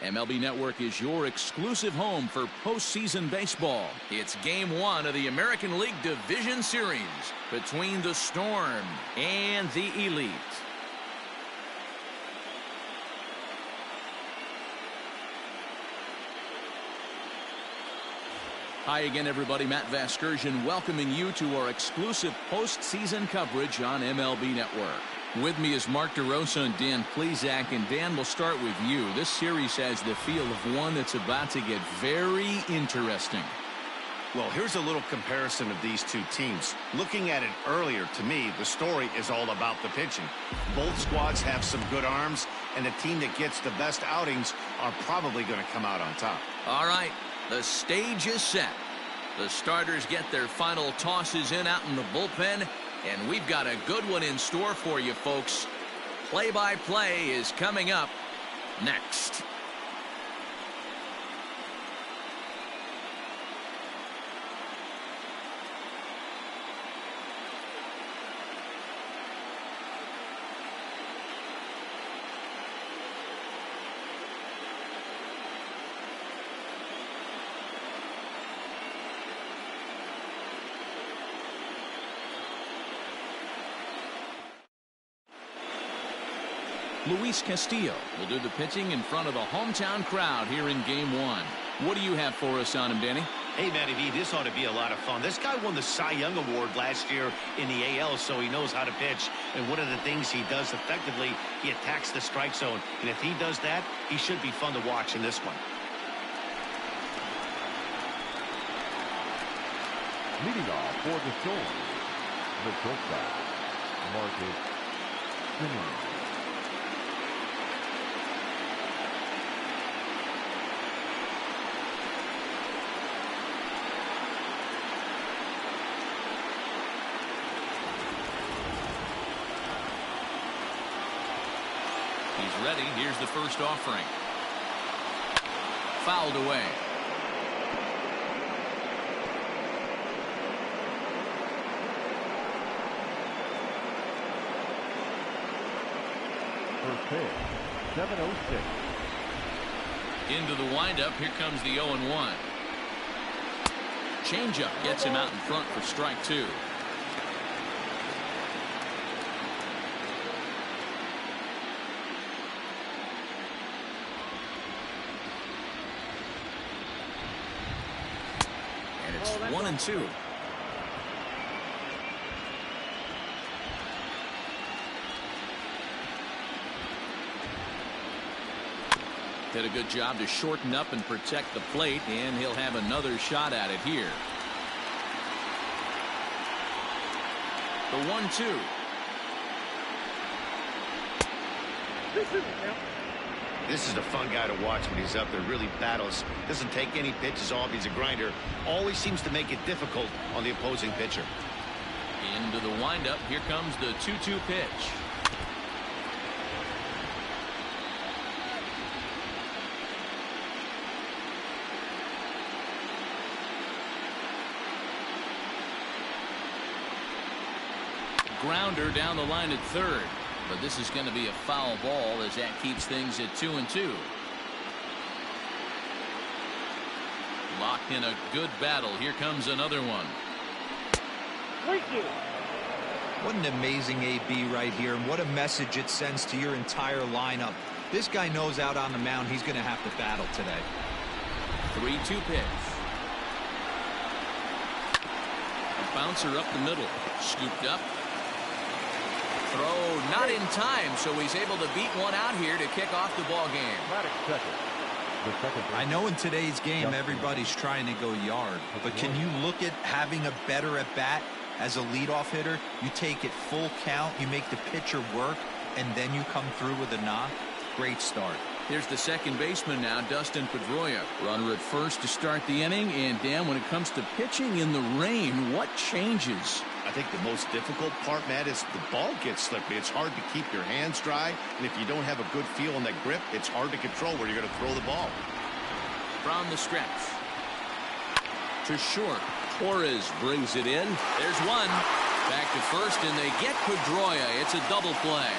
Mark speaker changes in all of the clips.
Speaker 1: MLB Network is your exclusive home for postseason baseball. It's Game 1 of the American League Division Series between the Storm and the Elite. Hi again, everybody. Matt Vasgersian welcoming you to our exclusive postseason coverage on MLB Network. With me is Mark DeRosa and Dan Plesac. And Dan, we'll start with you. This series has the feel of one that's about to get very interesting.
Speaker 2: Well, here's a little comparison of these two teams. Looking at it earlier, to me, the story is all about the pitching. Both squads have some good arms, and the team that gets the best outings are probably going to come out on top.
Speaker 1: All right, the stage is set. The starters get their final tosses in out in the bullpen, and we've got a good one in store for you, folks. Play-by-play is coming up next. Luis Castillo will do the pitching in front of the hometown crowd here in Game 1. What do you have for us on him, Danny?
Speaker 2: Hey, Matty V, this ought to be a lot of fun. This guy won the Cy Young Award last year in the AL, so he knows how to pitch. And one of the things he does effectively, he attacks the strike zone. And if he does that, he should be fun to watch in this one.
Speaker 3: Leading off for the Storm, the shortstop, Marcus Simmons.
Speaker 1: He's ready. Here's the first offering. Fouled away.
Speaker 3: First pitch, 7:06.
Speaker 1: Into the windup. Here comes the 0-1. Changeup gets him out in front for strike 2. And it's 1-2. Did a good job to shorten up and protect the plate, and he'll have another shot at it here. The 1-2.
Speaker 2: This is a fun guy to watch when he's up there. Really battles. Doesn't take any pitches off. He's a grinder. Always seems to make it difficult on the opposing pitcher.
Speaker 1: Into the windup. Here comes the 2-2 pitch. Grounder down the line at third, but this is going to be a foul ball as that keeps things at 2-2. Locked in a good battle. Here comes another one.
Speaker 4: What an amazing AB right here, and what a message it sends to your entire lineup. This guy knows out on the mound he's going to have to battle today.
Speaker 1: 3-2 pitch. A bouncer up the middle, scooped up. Throw not in time, so he's able to beat one out here to kick off the ball game.
Speaker 4: I know in today's game everybody's trying to go yard, but can you look at having a better at bat as a leadoff hitter? You take it full count, you make the pitcher work, and then you come through with a knock. Great start.
Speaker 1: Here's the second baseman now, Dustin Pedroia. Runner at first to start the inning. And Dan, when it comes to pitching in the rain, what changes?
Speaker 2: I think the most difficult part, Matt, is the ball gets slippery. It's hard to keep your hands dry, and if you don't have a good feel on that grip, it's hard to control where you're going to throw the ball.
Speaker 1: From the stretch. To short. Torres brings it in. There's one. Back to first, and they get Pedroia. It's a double play.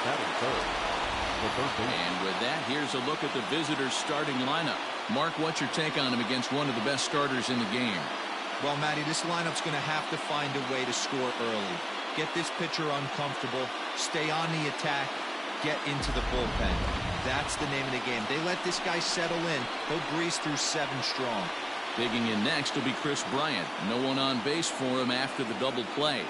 Speaker 3: Batting third, the third baseman.
Speaker 1: And with that, here's a look at the visitors' starting lineup. Mark, what's your take on him against one of the best starters in the game?
Speaker 4: Well, Matty, this lineup's going to have to find a way to score early. Get this pitcher uncomfortable, stay on the attack, get into the bullpen. That's the name of the game. They let this guy settle in. He'll breeze through 7 strong.
Speaker 1: Digging in next will be Chris Bryant. No one on base for him after the double play.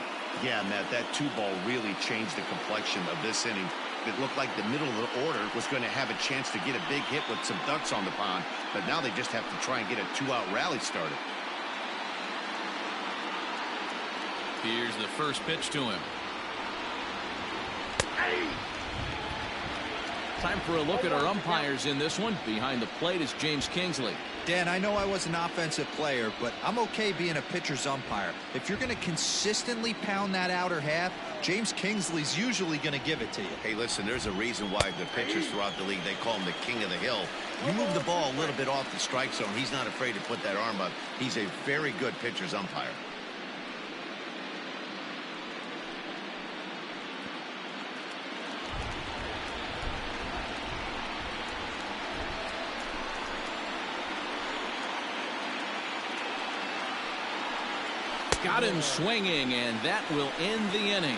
Speaker 2: Yeah, Matt, that 2-ball really changed the complexion of this inning. It looked like the middle of the order was going to have a chance to get a big hit with some ducks on the pond, but now they just have to try and get a 2-out rally started.
Speaker 1: Here's the first pitch to him. Time for a look at our umpires in this one. Behind the plate is James Kingsley.
Speaker 4: Dan, I know I was an offensive player, but I'm okay being a pitcher's umpire. If you're going to consistently pound that outer half, James Kingsley's usually going to give it to you.
Speaker 2: Hey, listen, there's a reason why the pitchers throughout the league, they call him the king of the hill. You move the ball a little bit off the strike zone, he's not afraid to put that arm up. He's a very good pitcher's umpire.
Speaker 1: Got him swinging, and that will end the inning.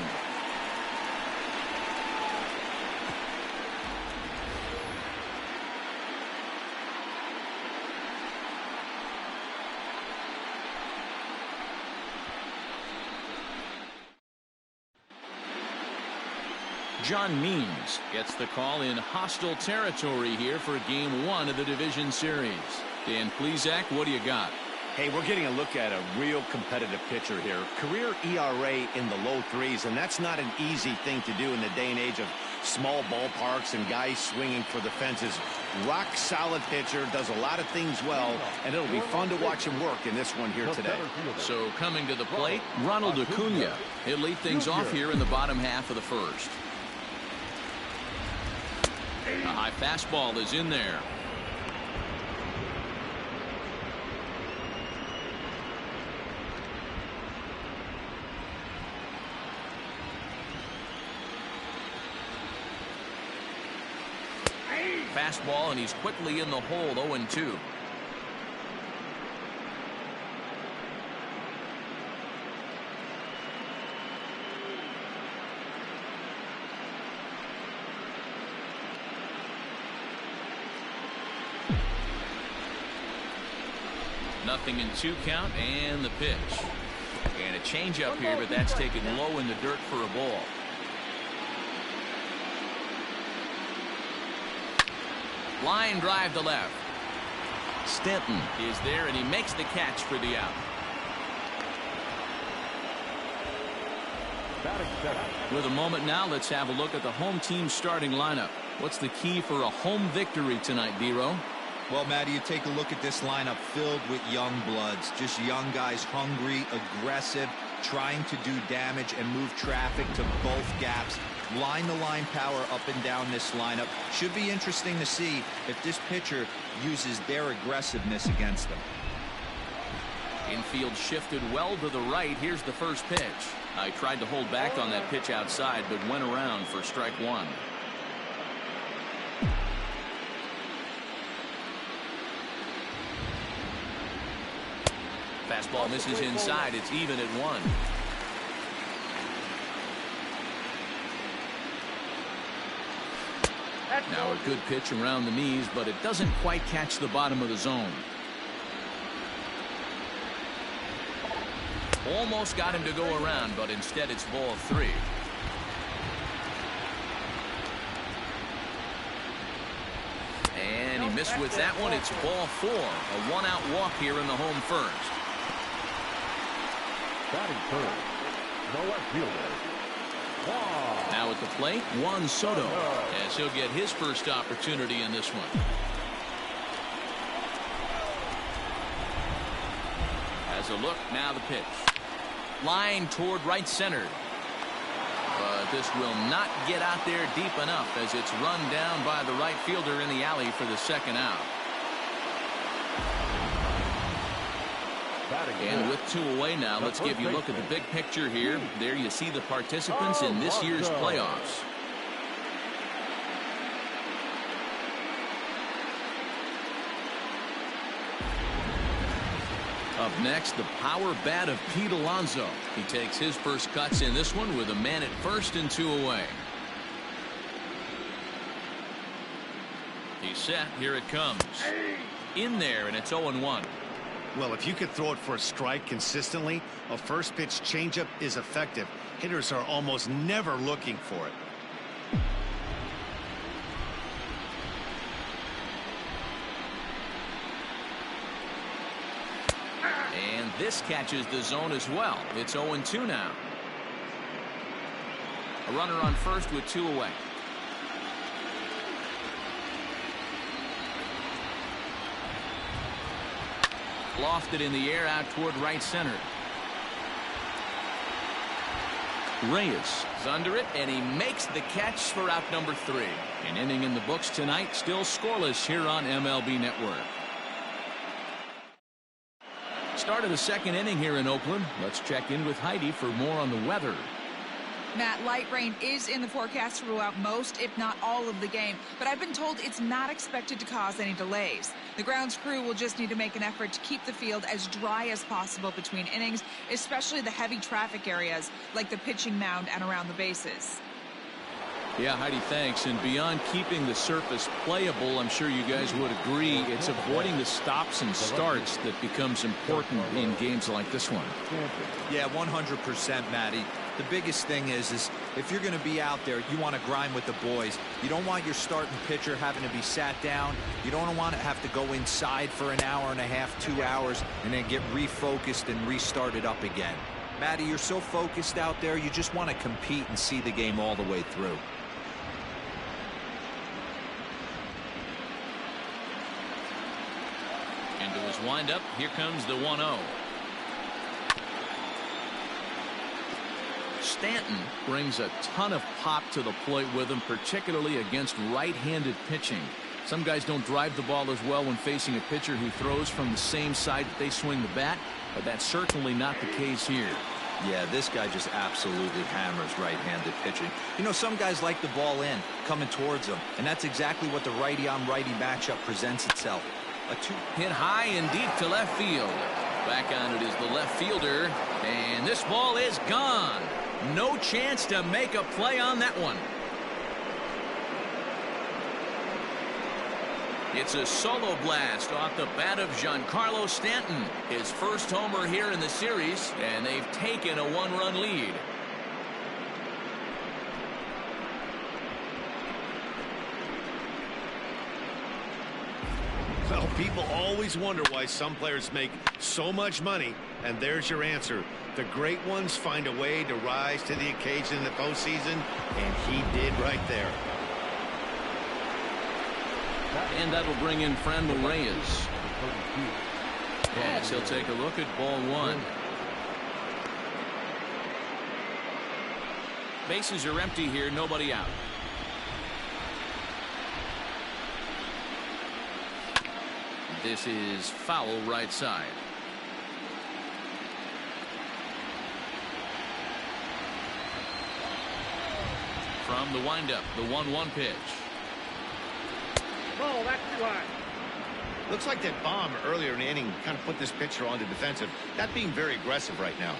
Speaker 1: John Means gets the call in hostile territory here for Game 1 of the division series. Dan Plesac, what do you got?
Speaker 2: Hey, we're getting a look at a real competitive pitcher here. Career ERA in the low 3s, and that's not an easy thing to do in the day and age of small ballparks and guys swinging for the fences. Rock solid pitcher, does a lot of things well, and it'll be fun to watch him work in this one here today.
Speaker 1: So coming to the plate, Ronald Acuna. He'll lead things off here in the bottom half of the first. A high fastball is in there. Fastball, and he's quickly in the hole. 0-2. Nothing in 2 count, and the pitch. And a changeup here, but that's taken low in the dirt for a ball. Line drive to left. Stanton is there, and he makes the catch for the out. With a moment now, let's have a look at the home team starting lineup. What's the key for a home victory tonight, Dero?
Speaker 4: Well, Matty, you take a look at this lineup filled with young bloods. Just young guys, hungry, aggressive, trying to do damage and move traffic to both gaps. Line the line power up and down this lineup. Should be interesting to see if this pitcher uses their aggressiveness against them.
Speaker 1: Infield shifted well to the right. Here's the first pitch. I tried to hold back on that pitch outside, but went around for strike 1. Fastball misses inside. It's even at 1. Now a good pitch around the knees, but it doesn't quite catch the bottom of the zone. Almost got him to go around, but instead it's ball 3. And he missed with that one. It's ball 4. A 1-out walk here in the home first.
Speaker 3: Batting third, the left fielder.
Speaker 1: Now at the plate, Juan Soto, as he'll get his first opportunity in this one. As a look, now the pitch. Line toward right center. But this will not get out there deep enough as it's run down by the right fielder in the alley for the second out. And with 2 away now, let's give you a look at the big picture here. There you see the participants in this year's playoffs. Up next, the power bat of Pete Alonso. He takes his first cuts in this one with a man at first and 2 away. He's set. Here it comes. In there, and it's 0-1.
Speaker 2: Well, if you could throw it for a strike consistently, a first pitch changeup is effective. Hitters are almost never looking for it.
Speaker 1: And this catches the zone as well. It's 0-2 now. A runner on first with 2 away. Lofted in the air out toward right center. Reyes is under it, and he makes the catch for out number 3. An inning in the books tonight, still scoreless here on MLB Network. Start of the second inning here in Oakland. Let's check in with Heidi for more on the weather.
Speaker 5: Matt, light rain is in the forecast throughout most, if not all, of the game, but I've been told it's not expected to cause any delays. The grounds crew will just need to make an effort to keep the field as dry as possible between innings, especially the heavy traffic areas like the pitching mound and around the bases.
Speaker 1: Yeah, Heidi, thanks. And beyond keeping the surface playable, I'm sure you guys would agree, it's avoiding the stops and starts that becomes important in games like this one.
Speaker 4: Yeah, 100%, Matty. The biggest thing is if you're going to be out there, you want to grind with the boys. You don't want your starting pitcher having to be sat down. You don't want to have to go inside for an hour and a half, 2 hours, and then get refocused and restarted up again. Matty, you're so focused out there, you just want to compete and see the game all the way through.
Speaker 1: Into his windup, here comes the 1-0. Stanton brings a ton of pop to the plate with him, particularly against right-handed pitching. Some guys don't drive the ball as well when facing a pitcher who throws from the same side that they swing the bat, but that's certainly not the case here.
Speaker 4: Yeah, this guy just absolutely hammers right-handed pitching. You know, some guys like the ball in, coming towards them, and that's exactly what the righty-on-righty matchup presents itself. A 2
Speaker 1: hit high and deep to left field. Back on it is the left fielder, and this ball is gone. No chance to make a play on that one. It's a solo blast off the bat of Giancarlo Stanton. His first homer here in the series, and they've taken a 1-run lead.
Speaker 2: Well, people always wonder why some players make so much money, and there's your answer. The great ones find a way to rise to the occasion in the postseason, and he did right there.
Speaker 1: And that'll bring in Franmil Reyes. Yes, he'll take a look at ball 1. Bases are empty here, nobody out. This is foul right side. From the windup, the 1-1 pitch.
Speaker 3: No, that's too high.
Speaker 2: Looks like that bomb earlier in the inning kind of put this pitcher on the defensive. Not being very aggressive right now.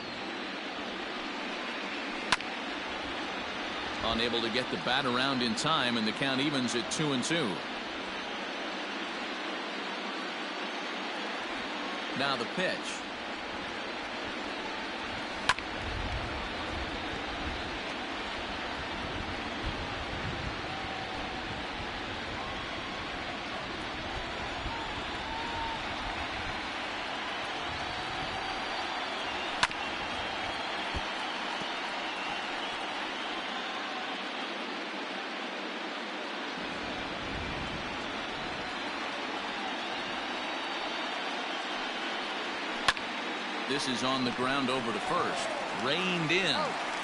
Speaker 1: Unable to get the bat around in time, and the count evens at 2-2. Now the pitch. This is on the ground over to first. Reined in.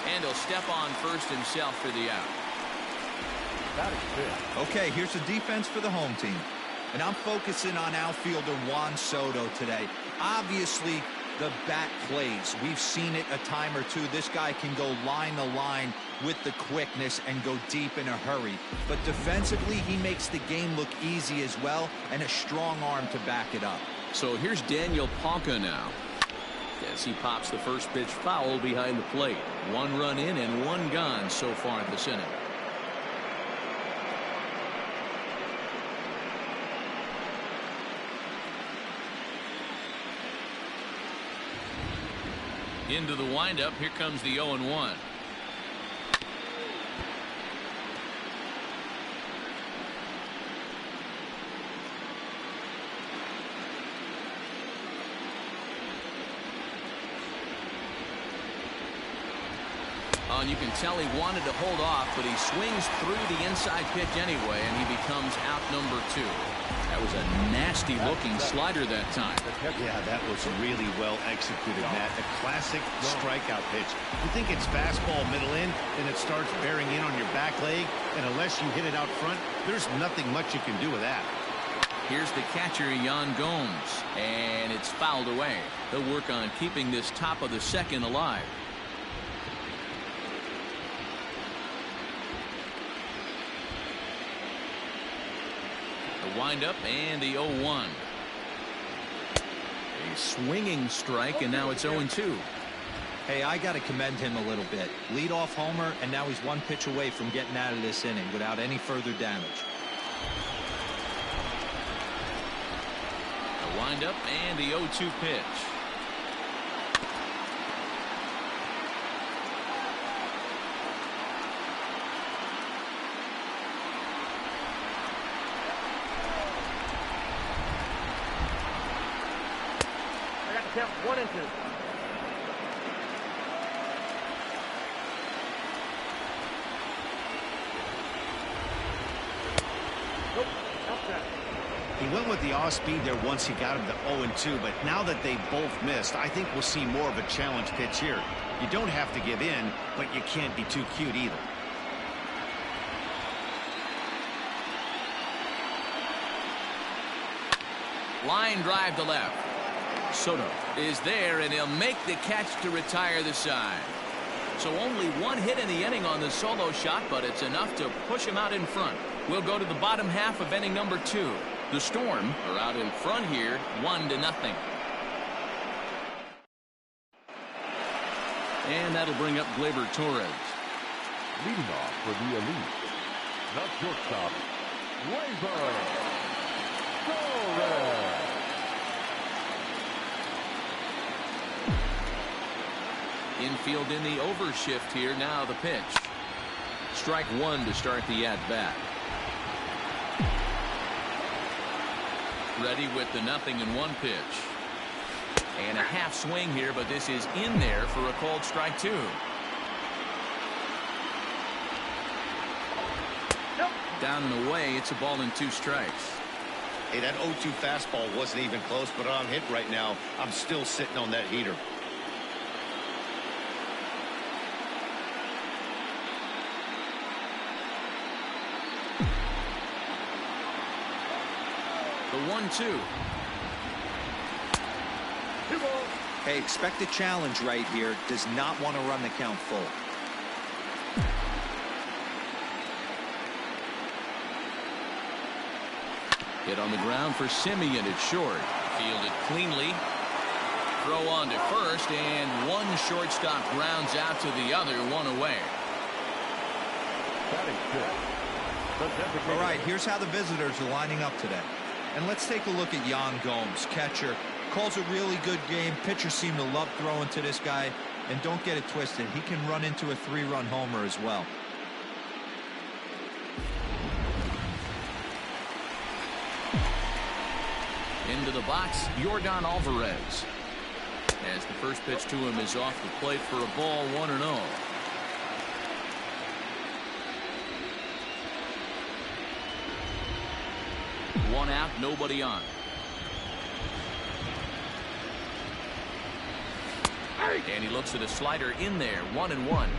Speaker 1: And he'll step on first himself for the out.
Speaker 3: That is big.
Speaker 4: Okay, here's the defense for the home team. And I'm focusing on outfielder Juan Soto today. Obviously, the bat plays. We've seen it a time or two. This guy can go line to line with the quickness and go deep in a hurry. But defensively, he makes the game look easy as well, and a strong arm to back it up.
Speaker 1: So here's Daniel Palka now. As he pops the first pitch foul behind the plate. 1 run in and 1 gone so far this inning. Into the windup. Here comes the 0-1. And you can tell he wanted to hold off, but he swings through the inside pitch anyway, and he becomes out number 2. That was a nasty looking slider that time.
Speaker 2: Yeah, that was really well executed, Matt. A classic strikeout pitch. You think it's fastball middle in, and it starts bearing in on your back leg, and unless you hit it out front, there's nothing much you can do with that.
Speaker 1: Here's the catcher, Yan Gomes, and it's fouled away. They'll work on keeping this top of the second alive. The windup and the 0-1. A swinging strike, and now it's 0-2.
Speaker 4: Hey, I got to commend him a little bit. Leadoff homer, and now he's 1 pitch away from getting out of this inning without any further damage.
Speaker 1: The windup and the 0-2 pitch.
Speaker 3: Count 1 and 2. Nope, outside.
Speaker 2: He went with the off speed there once he got him to 0-2, but now that they both missed, I think we'll see more of a challenge pitch here. You don't have to give in, but you can't be too cute either.
Speaker 1: Line drive to left. Soto is there, and he'll make the catch to retire the side. So only 1 hit in the inning on the solo shot, but it's enough to push him out in front. We'll go to the bottom half of inning number 2. The Storm are out in front here, 1-0. And that'll bring up Gleyber Torres.
Speaker 3: Leading off for the Elite, the shortstop, Gleyber Torres.
Speaker 1: Infield in the overshift here. Now the pitch. Strike 1 to start the at-bat. Ready with the 0-1 pitch. And a half swing here, but this is in there for a called strike 2. Down and away. It's a ball and 2 strikes.
Speaker 2: Hey, that 0-2 fastball wasn't even close, but on hit right now, I'm still sitting on that heater.
Speaker 1: The 1-2.
Speaker 4: Hey, expect a challenge right here. Does not want to run the count full.
Speaker 1: Hit on the ground for Simeon. It's short. Fielded cleanly. Throw on to first, and one shortstop grounds out to the other, 1 away.
Speaker 4: All right, here's how the visitors are lining up today. And let's take a look at Yan Gomes, catcher. Calls a really good game. Pitchers seem to love throwing to this guy. And don't get it twisted. He can run into a 3-run homer as well.
Speaker 1: Into the box, Yordan Alvarez. As the first pitch to him is off the plate for a ball, 1-0. One out, nobody on. And he looks at a slider in there, 1-1.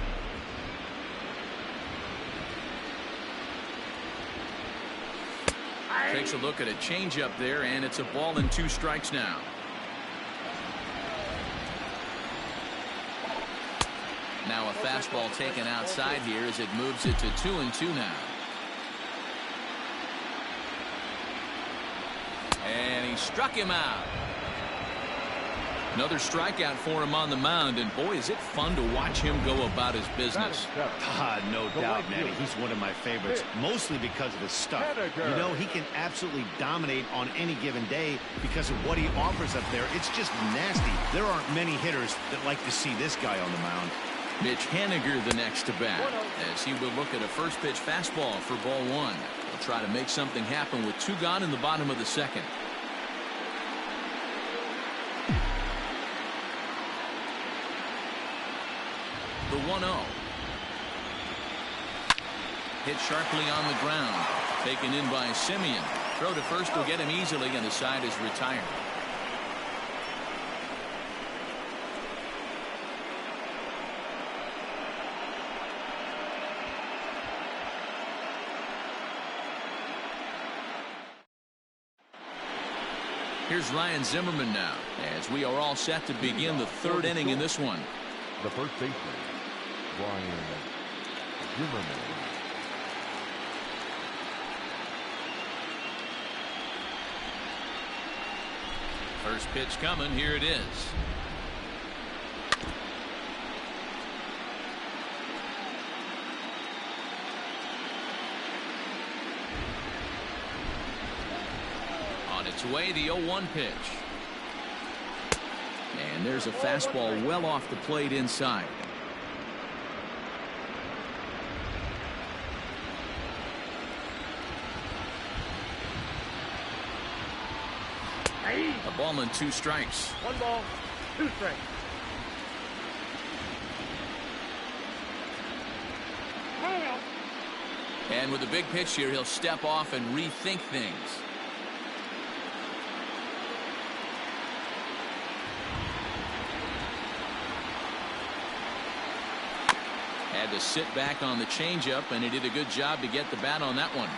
Speaker 1: Takes a look at a changeup there, and it's a ball and 2 strikes now. Now a fastball taken outside here as it moves it to 2-2 now. And he struck him out. Another strikeout for him on the mound, and boy, is it fun to watch him go about his business.
Speaker 2: No doubt, Manny. He's one of my favorites, mostly because of his stuff. You know, he can absolutely dominate on any given day because of what he offers up there. It's just nasty. There aren't many hitters that like to see this guy on the mound.
Speaker 1: Mitch Haniger the next to bat, as he will look at a first pitch fastball for ball one. He'll try to make something happen with 2 gone in the bottom of the second. The 1-0. Hit sharply on the ground. Taken in by Simeon. Throw to first will get him easily, and the side is retired. Here's Ryan Zimmerman now, as we are all set to begin the 3rd inning in this one.
Speaker 3: The first baseman, Ryan Zimmerman.
Speaker 1: First pitch coming. Here it is. On its way, the 0-1 pitch. And there's a fastball well off the plate inside. A ball and 2 strikes.
Speaker 3: 1 ball, 2 strikes.
Speaker 1: And with a big pitch here, he'll step off and rethink things. Had to sit back on the changeup, and he did a good job to get the bat on that one.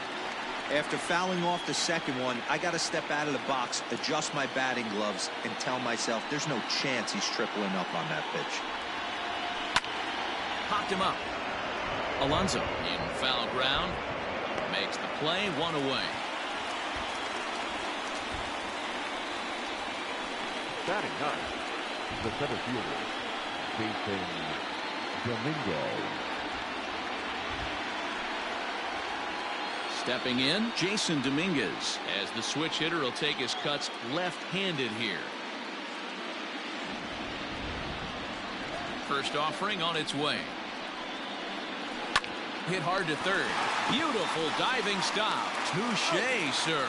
Speaker 4: After fouling off the second one, I got to step out of the box, adjust my batting gloves, and tell myself there's no chance he's tripling up on that pitch.
Speaker 1: Popped him up. Alonso in foul ground. Makes the play, 1 away.
Speaker 3: Batting ninth, the center fielder, Jason Dominguez.
Speaker 1: Stepping in, Jason Dominguez, as the switch hitter will take his cuts left-handed here. First offering on its way. Hit hard to third. Beautiful diving stop. Touché, sir.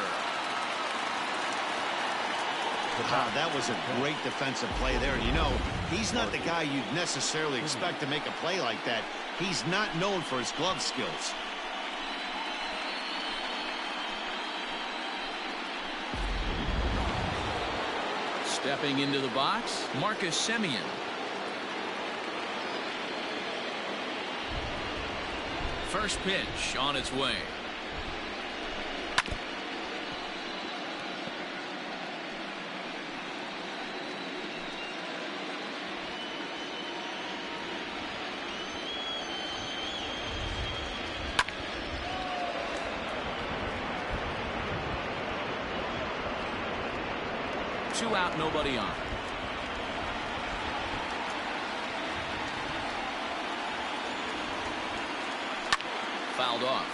Speaker 2: That was a great defensive play there. You know, he's not the guy you'd necessarily expect to make a play like that. He's not known for his glove skills.
Speaker 1: Stepping into the box, Marcus Semien. First pitch on its way. Two out, nobody on. Fouled off.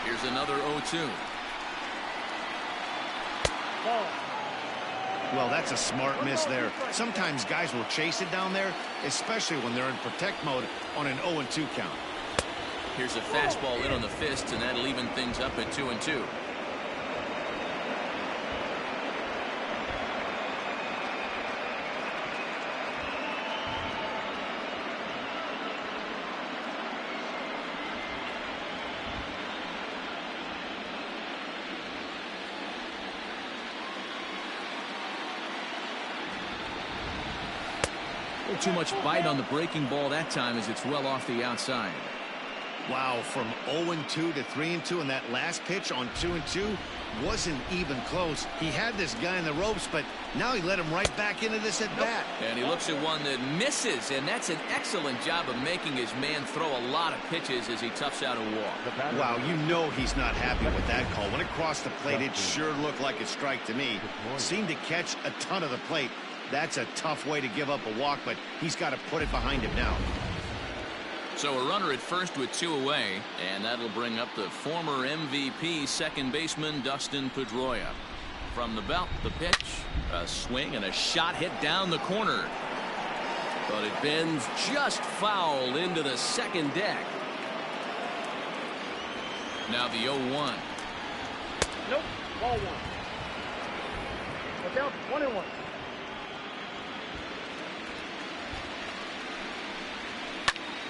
Speaker 1: Here's another 0-2.
Speaker 2: Well, that's a smart miss there. Sometimes guys will chase it down there, especially when they're in protect mode on an 0-2 count.
Speaker 1: Here's a fastball in on the fist, and that'll even things up at 2-2. Too much bite on the breaking ball that time as it's well off the outside.
Speaker 2: Wow, from 0-2 to 3-2, and that last pitch on 2-2 wasn't even close. He had this guy in the ropes, but now he let him right back into this at bat.
Speaker 1: And he looks at one that misses, and that's an excellent job of making his man throw a lot of pitches as he toughs out a walk.
Speaker 2: Wow, you know he's not happy with that call. When it crossed the plate, it sure looked like a strike to me. Seemed to catch a ton of the plate. That's a tough way to give up a walk, but he's got to put it behind him now.
Speaker 1: So a runner at first with 2 away, and that'll bring up the former MVP second baseman Dustin Pedroia. From the belt, the pitch, a swing and a shot hit down the corner. But it bends just foul into the second deck. Now the 0-1.
Speaker 3: Nope, ball 1. Look out, 1-1.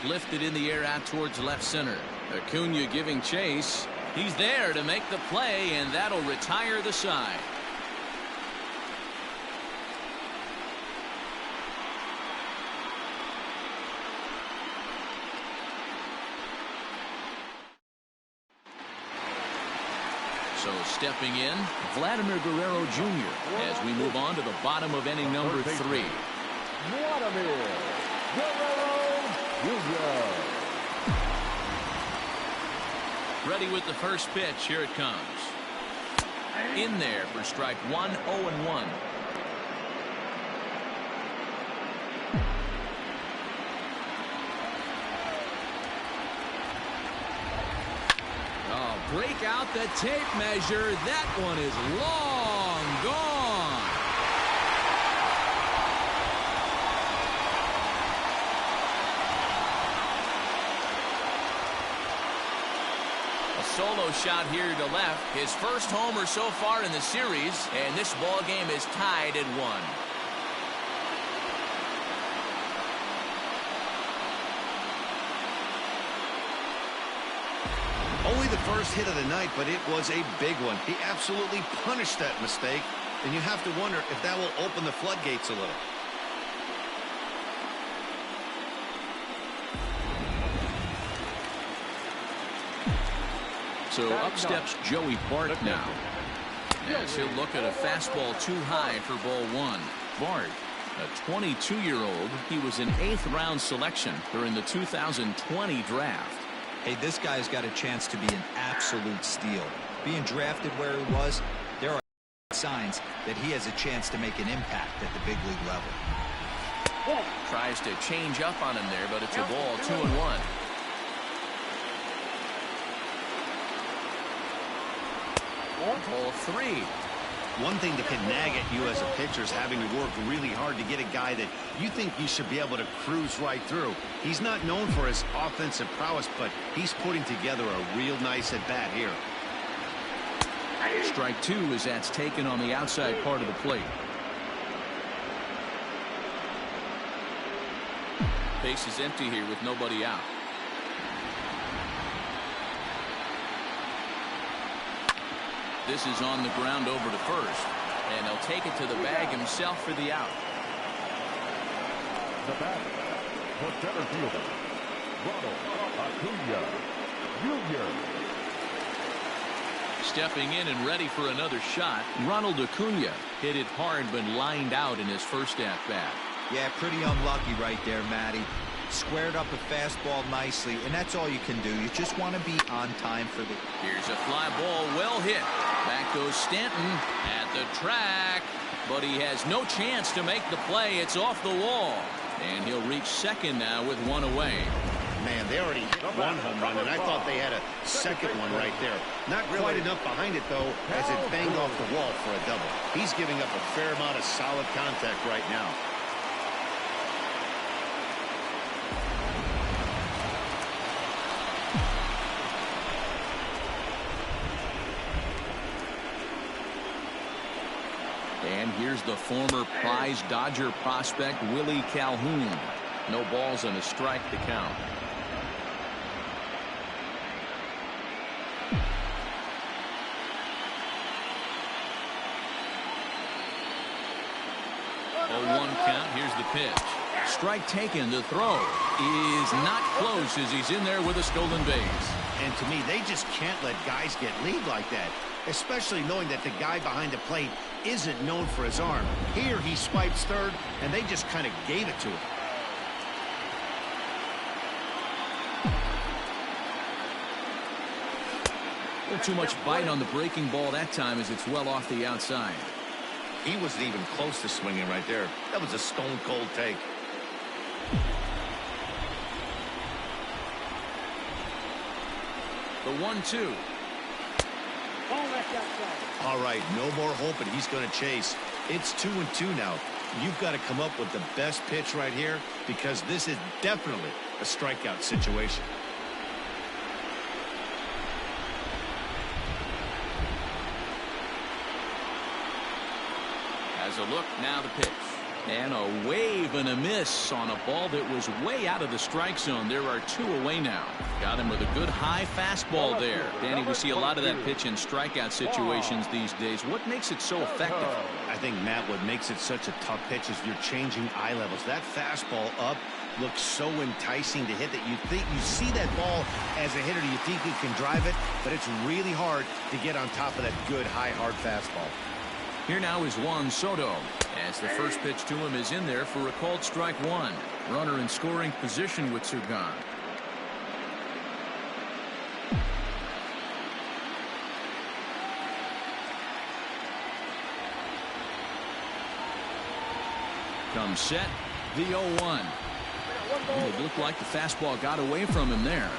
Speaker 1: Lifted in the air out towards left center. Acuna giving chase. He's there to make the play, and that'll retire the side. So stepping in, Vladimir Guerrero Jr. as we move on to the bottom of inning number 3.
Speaker 3: Vladimir Guerrero Jr.
Speaker 1: Ready with the first pitch. Here it comes. In there for strike 1, 0-1. Oh, break out the tape measure. That one is long gone. Solo shot here to left. His first homer so far in the series, and this ball game is tied at 1.
Speaker 2: Only the first hit of the night, but it was a big one. He absolutely punished that mistake, and you have to wonder if that will open the floodgates a little.
Speaker 1: So up steps Joey Bart now, as he'll look at a fastball too high for ball 1. Bart, a 22-year-old, he was an 8th round selection during the 2020 draft.
Speaker 4: Hey, this guy's got a chance to be an absolute steal. Being drafted where he was, there are signs that he has a chance to make an impact at the big league level.
Speaker 1: Tries to change up on him there, but it's a ball 2-1. Ball 3.
Speaker 2: One thing that can nag at you as a pitcher is having to work really hard to get a guy that you think you should be able to cruise right through. He's not known for his offensive prowess, but he's putting together a real nice at-bat here.
Speaker 1: Strike 2 as that's taken on the outside part of the plate. Base is empty here with nobody out. This is on the ground over to first, and he'll take it to the bag himself for the out.
Speaker 3: The batter, the center fielder, Ronald Acuna Jr.
Speaker 1: Stepping in and ready for another shot, Ronald Acuna hit it hard but lined out in his first at-bat.
Speaker 4: Yeah, pretty unlucky right there, Matty. Squared up a fastball nicely, and that's all you can do. You just want to be on time for the...
Speaker 1: Here's a fly ball, well hit. Back goes Stanton at the track, but he has no chance to make the play. It's off the wall, and he'll reach second now with 1 away.
Speaker 2: Man, they already hit 1 home run, and I thought they had a second one right there. Not quite enough behind it, though, as it banged off the wall for a double. He's giving up a fair amount of solid contact right now.
Speaker 1: And here's the former prize Dodger prospect Willie Calhoun. No balls and a strike to count. Oh, 1 count. Here's the pitch. Strike taken. The throw is not close as he's in there with a stolen base.
Speaker 2: And to me, they just can't let guys get lead like that, especially knowing that the guy behind the plate isn't known for his arm. Here he swipes third, and they just kind of gave it to him.
Speaker 1: A little too much bite on the breaking ball that time as it's well off the outside.
Speaker 2: He wasn't even close to swinging right there. That was a stone-cold take.
Speaker 1: The 1-2.
Speaker 2: All right, no more hoping he's going to chase. It's 2-2 now. You've got to come up with the best pitch right here because this is definitely a strikeout situation.
Speaker 1: As a look, now the pitch. And a wave and a miss on a ball that was way out of the strike zone. There are 2 away now. Got him with a good high fastball there. Danny, we see a lot of that pitch in strikeout situations these days. What makes it so effective?
Speaker 2: I think, Matt, what makes it such a tough pitch is you're changing eye levels. That fastball up looks so enticing to hit that you think you see that ball as a hitter. You think you can drive it, but it's really hard to get on top of that good high hard fastball.
Speaker 1: Here now is Juan Soto as the first pitch to him is in there for a called strike 1. Runner in scoring position with 2 gone. Comes set, the 0-1. It looked like the fastball got away from him there.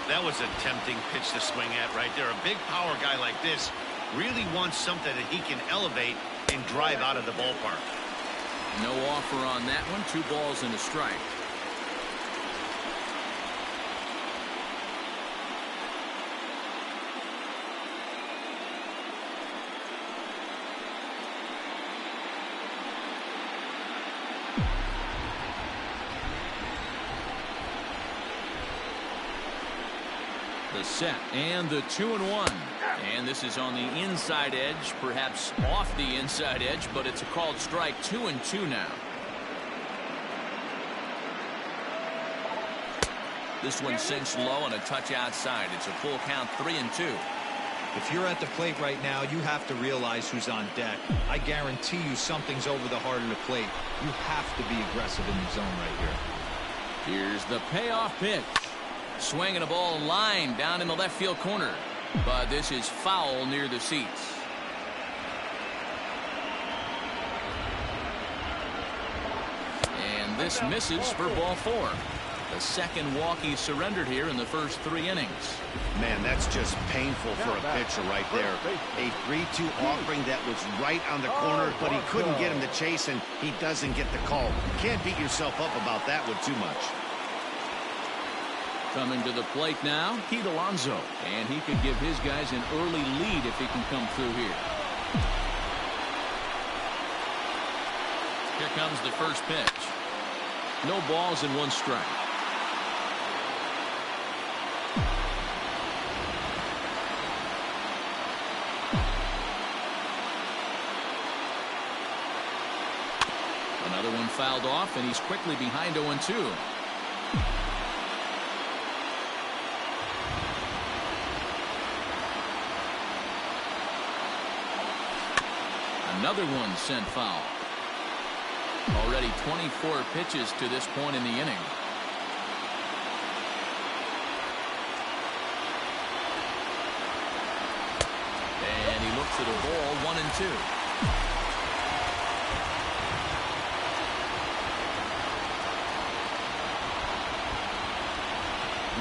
Speaker 2: That was a tempting pitch to swing at right there. A big power guy like this really wants something that he can elevate and drive out of the ballpark.
Speaker 1: No offer on that one. 2 balls and a strike. The set and the 2-1. And this is on the inside edge, perhaps off the inside edge, but it's a called strike. 2-2 now. This one sinks low and a touch outside. It's a full count, 3-2.
Speaker 4: If you're at the plate right now, you have to realize who's on deck. I guarantee you something's over the heart of the plate. You have to be aggressive in the zone right here.
Speaker 1: Here's the payoff pitch. Swinging a ball line down in the left field corner. But this is foul near the seats. And this misses for ball 4. The second walk he surrendered here in the first 3 innings.
Speaker 2: Man, that's just painful for a pitcher right there. A 3-2 offering that was right on the corner, but he couldn't get him to chase, and he doesn't get the call. Can't beat yourself up about that one too much.
Speaker 1: Coming to the plate now, Pete Alonso. And he could give his guys an early lead if he can come through here. Here comes the first pitch. No balls and 1 strike. Another one fouled off, and he's quickly behind 0-2. Another one sent foul. Already 24 pitches to this point in the inning. And he looks at a ball, 1-2.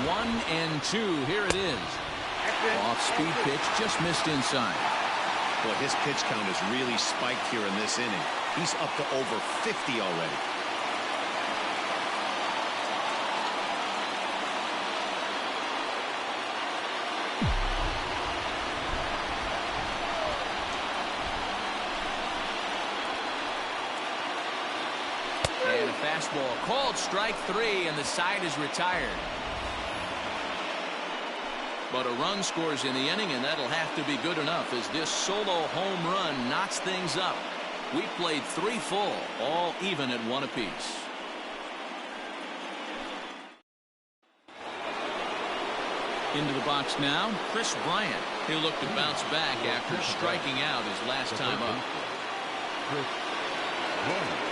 Speaker 1: 1-2. Here it is. Off-speed pitch, just missed inside.
Speaker 2: Boy, his pitch count has really spiked here in this inning. He's up to over 50 already.
Speaker 1: And a fastball called strike 3, and the side is retired. But a run scores in the inning, and that'll have to be good enough as this solo home run knocks things up. We played 3 full, all even at 1 apiece. Into the box now, Chris Bryant. He'll look to bounce back after striking out his last time up.
Speaker 3: Chris Bryant.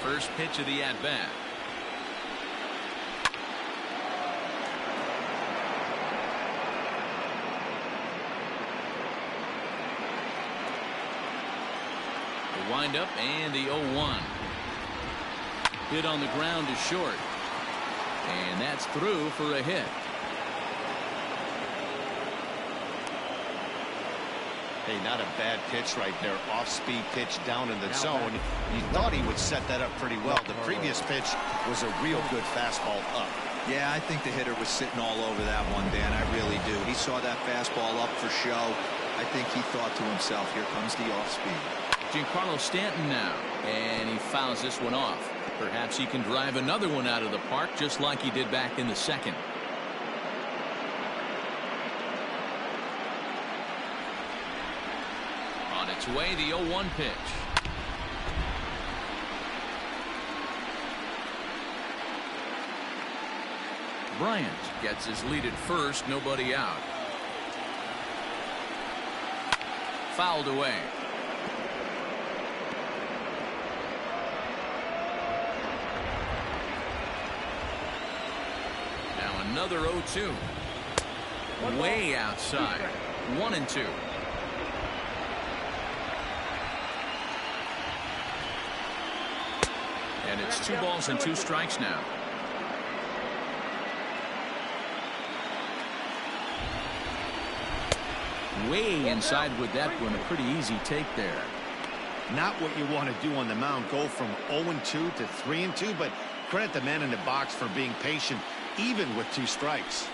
Speaker 1: First pitch of the at-bat. The windup and the 0-1. Hit on the ground is short. And that's through for a hit.
Speaker 2: Hey, not a bad pitch right there. Off-speed pitch down in the zone. You thought he would set that up pretty well. The previous pitch was a real good fastball up.
Speaker 4: Yeah, I think the hitter was sitting all over that one, Dan. I really do. He saw that fastball up for show. I think he thought to himself, here comes the off-speed.
Speaker 1: Giancarlo Stanton now, and he fouls this one off. Perhaps he can drive another one out of the park just like he did back in the second. On its way, the 0-1 pitch. Bryant gets his lead at first, nobody out. Fouled away. Now another 0-2. Way outside. 1-2. And it's 2 balls and 2 strikes now. Way inside with that one. A pretty easy take there.
Speaker 2: Not what you want to do on the mound. Go from 0-2 to 3-2, but credit the man in the box for being patient, even with 2 strikes.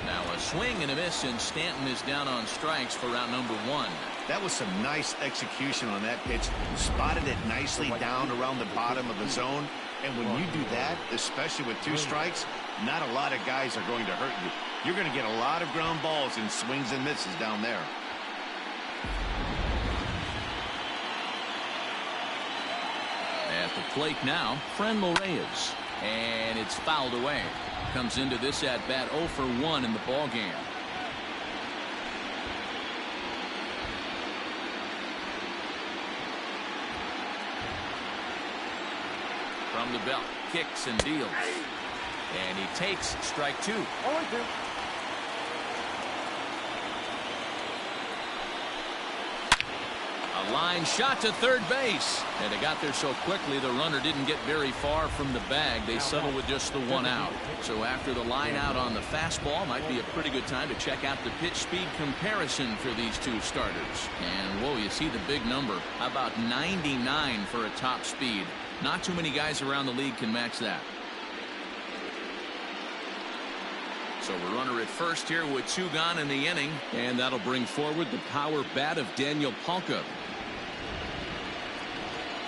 Speaker 1: Now a swing and a miss, and Stanton is down on strikes for round number 1.
Speaker 2: That was some nice execution on that pitch. Spotted it nicely down around the bottom of the zone. And when you do that, especially with 2 strikes, not a lot of guys are going to hurt you. You're going to get a lot of ground balls and swings and misses down there.
Speaker 1: At the plate now, Franmil Reyes. And it's fouled away. Comes into this at-bat 0 for 1 in the ballgame. From the belt, kicks and deals. And he takes strike 2.
Speaker 3: 0-2.
Speaker 1: A line shot to third base. And it got there so quickly the runner didn't get very far from the bag. They settled with just the 1 out. So after the line out on the fastball, might be a pretty good time to check out the pitch speed comparison for these 2 starters. And whoa, you see the big number. About 99 for a top speed. Not too many guys around the league can match that. So a runner at first here with 2 gone in the inning, and that'll bring forward the power bat of Daniel Palka.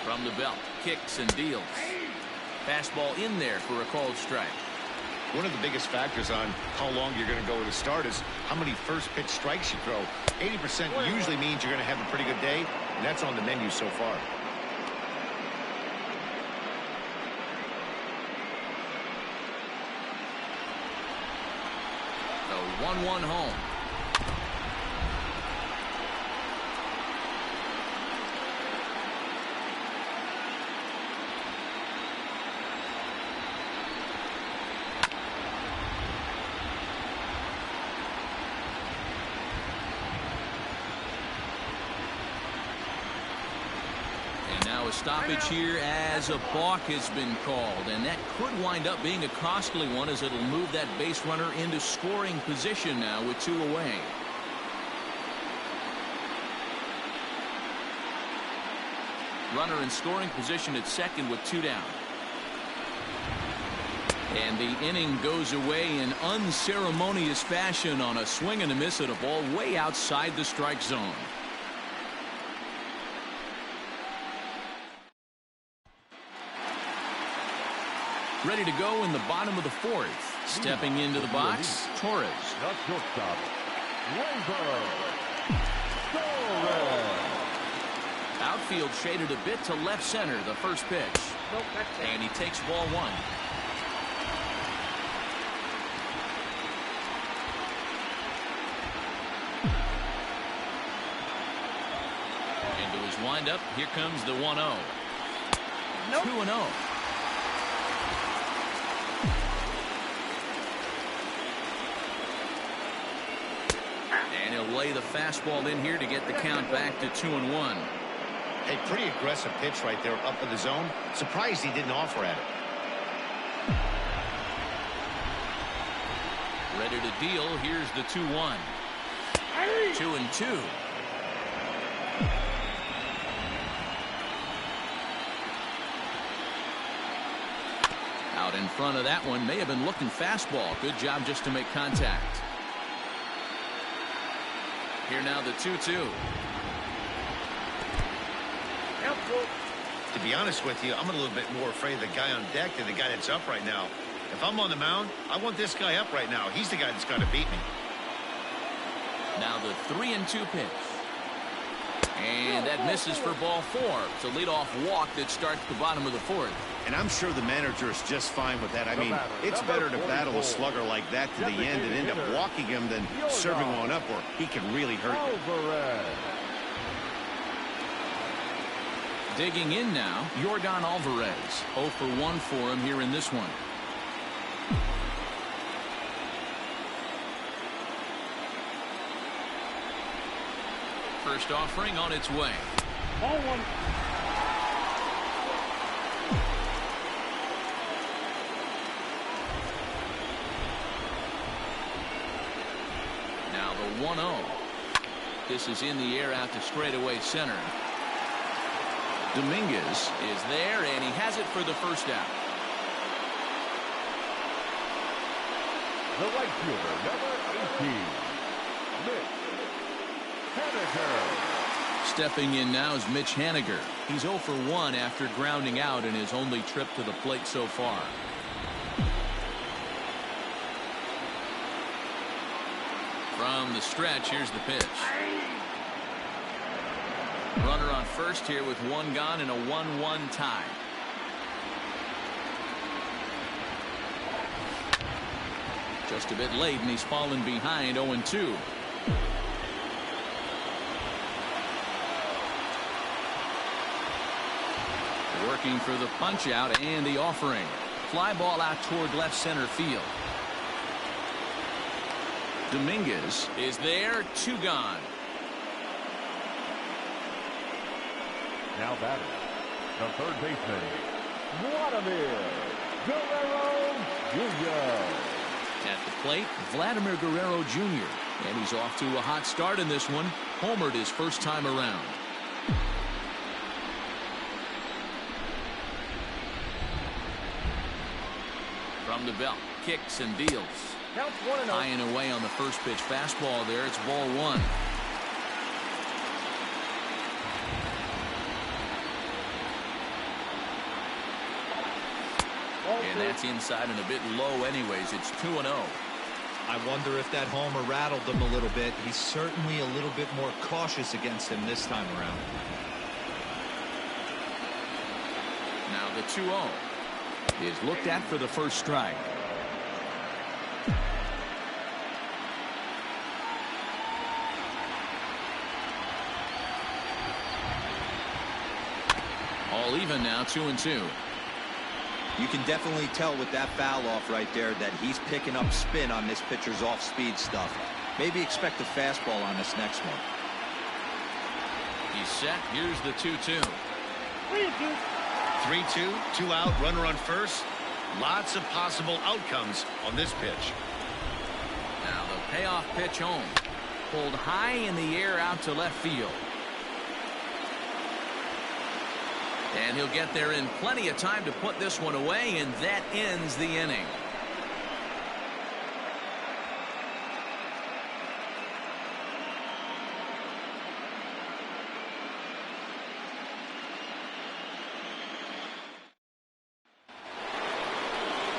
Speaker 1: From the belt, kicks and deals. Fastball in there for a called strike.
Speaker 2: One of the biggest factors on how long you're going to go with a start is how many first pitch strikes you throw. 80% usually means you're going to have a pretty good day, and that's on the menu so far.
Speaker 1: The 1-1 home. A stoppage here as a balk has been called, and that could wind up being a costly one as it'll move that base runner into scoring position now with 2 away. Runner in scoring position at second with 2 down. And the inning goes away in unceremonious fashion on a swing and a miss at a ball way outside the strike zone. Ready to go in the bottom of the 4th. Stepping into the box, Torres.
Speaker 3: The shortstop,
Speaker 1: Outfield shaded a bit to left center, the first pitch. And he takes ball one. Into his windup, here comes the 1-0. 2-0. And he'll lay the fastball in here to get the count back to 2-1.
Speaker 2: A pretty aggressive pitch right there up in the zone. Surprised he didn't offer at it.
Speaker 1: Ready to deal. Here's the 2-1. 2-2. Out in front of that one. May have been looking fastball. Good job just to make contact. Here now the 2-2.
Speaker 2: To be honest with you, I'm a little bit more afraid of the guy on deck than the guy that's up right now. If I'm on the mound, I want this guy up right now. He's the guy that's going to beat me.
Speaker 1: Now the 3-2 pitch. And that misses for ball 4. It's a leadoff walk that starts the bottom of the 4th.
Speaker 2: And I'm sure the manager is just fine with that. I mean, it's better to battle a slugger like that to the end and end up walking him than serving one up where he can really hurt you.
Speaker 1: Digging in now, Yordan Alvarez. 0 for 1 for him here in this one. First offering on its way.
Speaker 3: Ball 1.
Speaker 1: Now the 1-0. This is in the air out to straightaway center. Dominguez is there, and he has it for the first out.
Speaker 3: The right fielder, number 18, Mitch Haniger.
Speaker 1: Stepping in now is Mitch Haniger. He's 0 for 1 after grounding out in his only trip to the plate so far. From the stretch, here's the pitch. Runner on first here with 1 gone and a 1-1 tie. Just a bit late, and he's fallen behind 0-2. Working for the punch out and the offering. Fly ball out toward left center field. Dominguez is there, 2 gone.
Speaker 3: Now batting, the third baseman, Vladimir Guerrero Jr.
Speaker 1: At the plate, Vladimir Guerrero Jr. And he's off to a hot start in this one. Homered his first time around. From the belt, kicks and deals. Eyeing away on the first pitch fastball there. It's ball 1. And that's inside and a bit low anyways. It's 2-0.
Speaker 4: I wonder if that homer rattled him a little bit. He's certainly a little bit more cautious against him this time around.
Speaker 1: Now the 2-0 is looked at for the first strike. All even now, 2-2.
Speaker 4: You can definitely tell with that foul off right there that he's picking up spin on this pitcher's off-speed stuff. Maybe expect a fastball on this next one.
Speaker 1: He's set. Here's the 2-2.
Speaker 2: 3-2, 2 out, runner on first. Lots of possible outcomes on this pitch.
Speaker 1: Now the payoff pitch home. Pulled high in the air out to left field. And he'll get there in plenty of time to put this one away, and that ends the inning.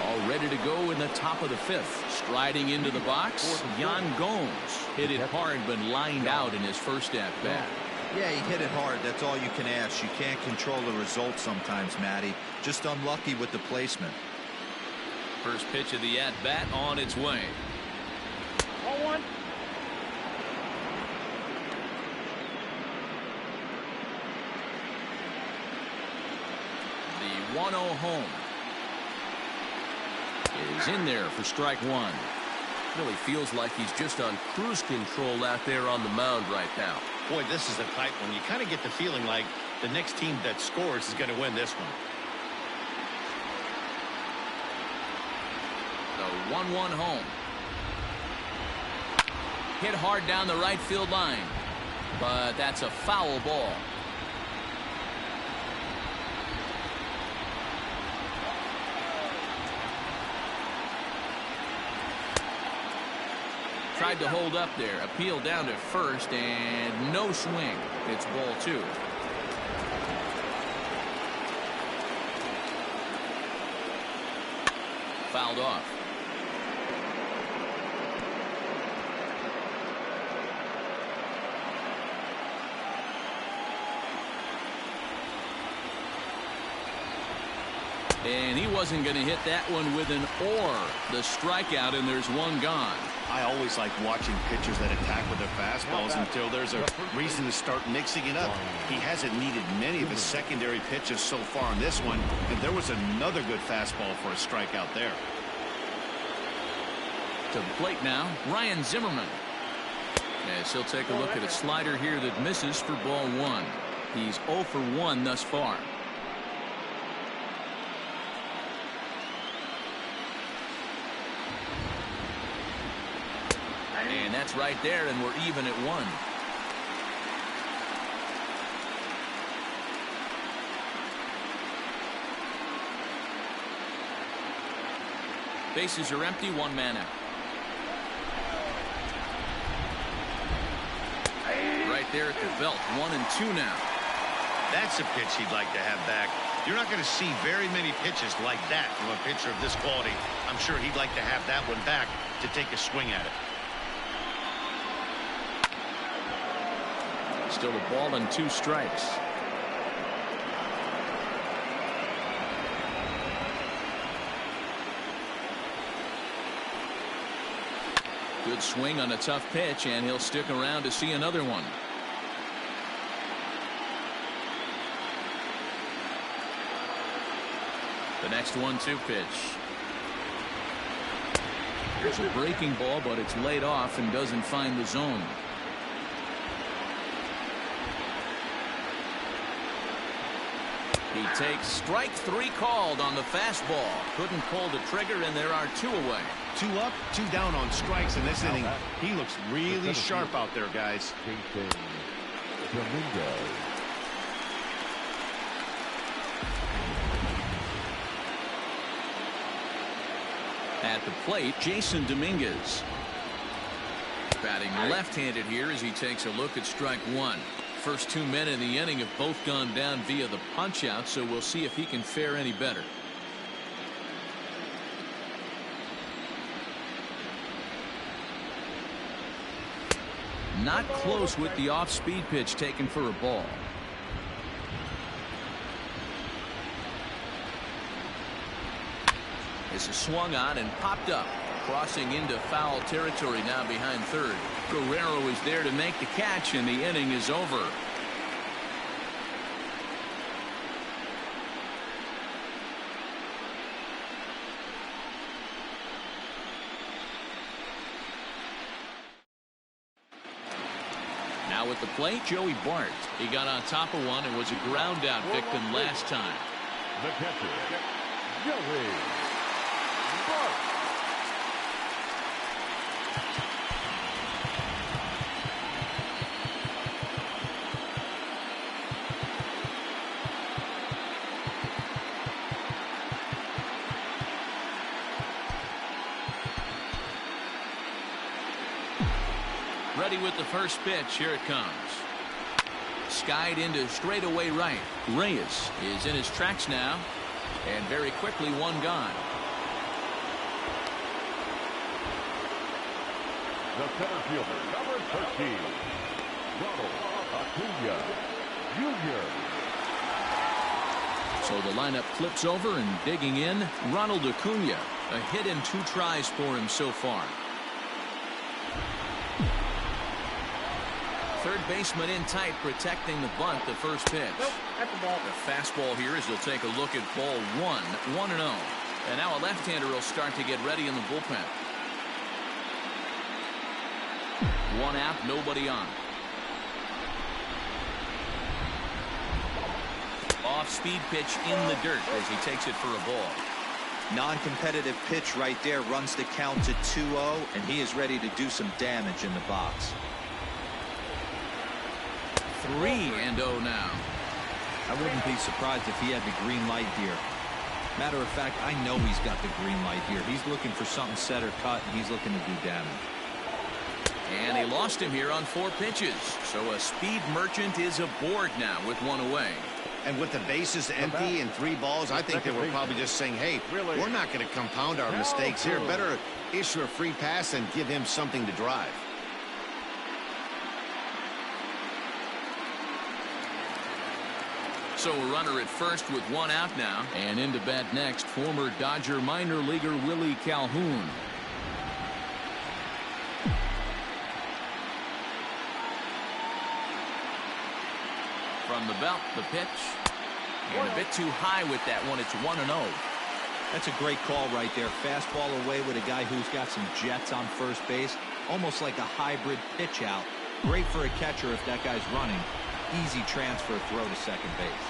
Speaker 1: All ready to go in the top of the 5th. Striding into the box, Yan Gomes. Hit it hard, but lined out in his first at-bat.
Speaker 4: Yeah, he hit it hard. That's all you can ask. You can't control the result sometimes, Matty. Just unlucky with the placement.
Speaker 1: First pitch of the at-bat on its way.
Speaker 3: 0-1.
Speaker 1: The 1-0 home is in there for strike one.
Speaker 6: Really feels like he's just on cruise control out there on the mound right now.
Speaker 2: Boy, this is a tight one. You kind of get the feeling like the next team that scores is going to win this one.
Speaker 1: The 1-1 home. Hit hard down the right field line, but that's a foul ball. Tried to hold up there, appeal down to first, and no swing. It's ball two. Fouled off. And he wasn't going to hit that one with an or. The strikeout, and there's one gone.
Speaker 2: I always like watching pitchers that attack with their fastballs until there's a reason to start mixing it up. He hasn't needed many of his secondary pitches so far in this one, and there was another good fastball for a strikeout there.
Speaker 1: To the plate now, Ryan Zimmerman. As he'll take a look at a slider here that misses for ball one. He's 0 for 1 thus far. And that's right there, and we're even at 1. Bases are empty, 1 man out. Right there at the belt, 1 and 2 now.
Speaker 2: That's a pitch he'd like to have back. You're not going to see very many pitches like that from a pitcher of this quality. I'm sure he'd like to have that one back to take a swing at it.
Speaker 1: Still a ball and 2 strikes. Good swing on a tough pitch, and he'll stick around to see another one. The next 1-2 pitch. Here's a breaking ball, but it's laid off and doesn't find the zone. He takes strike 3 called on the fastball. Couldn't pull the trigger, and there are 2 away.
Speaker 2: 2 up, 2 down on strikes in this inning. He looks really sharp out there, guys.
Speaker 1: At the plate, Jason Dominguez. Batting left-handed here as he takes a look at strike 1. First 2 men in the inning have both gone down via the punch-out, so we'll see if he can fare any better. Not close with the off-speed pitch taken for a ball. This is swung on and popped up. Crossing into foul territory now behind third. Guerrero is there to make the catch, and the inning is over. Now at the plate, Joey Bart. He got on top of one and was a ground out victim last time.
Speaker 3: The catcher, Joey Bart.
Speaker 1: Ready with the first pitch. Here it comes. Skied into straightaway right. Reyes is in his tracks now, and very quickly one gone.
Speaker 3: The center fielder, number 13, Ronald Acuna Jr.
Speaker 1: So the lineup flips over, and digging in, Ronald Acuna. A hit and 2 tries for him so far. Third baseman in tight, protecting the bunt, the first pitch. The fastball here as he'll take a look at ball 1, 1-0. And now a left-hander will start to get ready in the bullpen. 1 out, nobody on. Off-speed pitch in the dirt as he takes it for a ball.
Speaker 4: Non-competitive pitch right there, runs the count to 2-0, and he is ready to do some damage in the box.
Speaker 1: 3-0 now.
Speaker 4: I wouldn't be surprised if he had the green light here. Matter of fact, I know he's got the green light here. He's looking for something set or cut, and he's looking to do damage.
Speaker 1: And he lost him here on 4 pitches. So a speed merchant is aboard now with 1 away.
Speaker 2: And with the bases empty and 3 balls, I think they were probably just saying, hey, we're not going to compound our mistakes here. Better issue a free pass and give him something to drive.
Speaker 1: So a runner at first with 1 out now. And into bat next, former Dodger minor leaguer Willie Calhoun. From the belt, the pitch. And a bit too high with that one. It's 1-0.
Speaker 4: That's a great call right there. Fastball away with a guy who's got some jets on first base. Almost like a hybrid pitch out. Great for a catcher if that guy's running. Easy transfer throw to second base.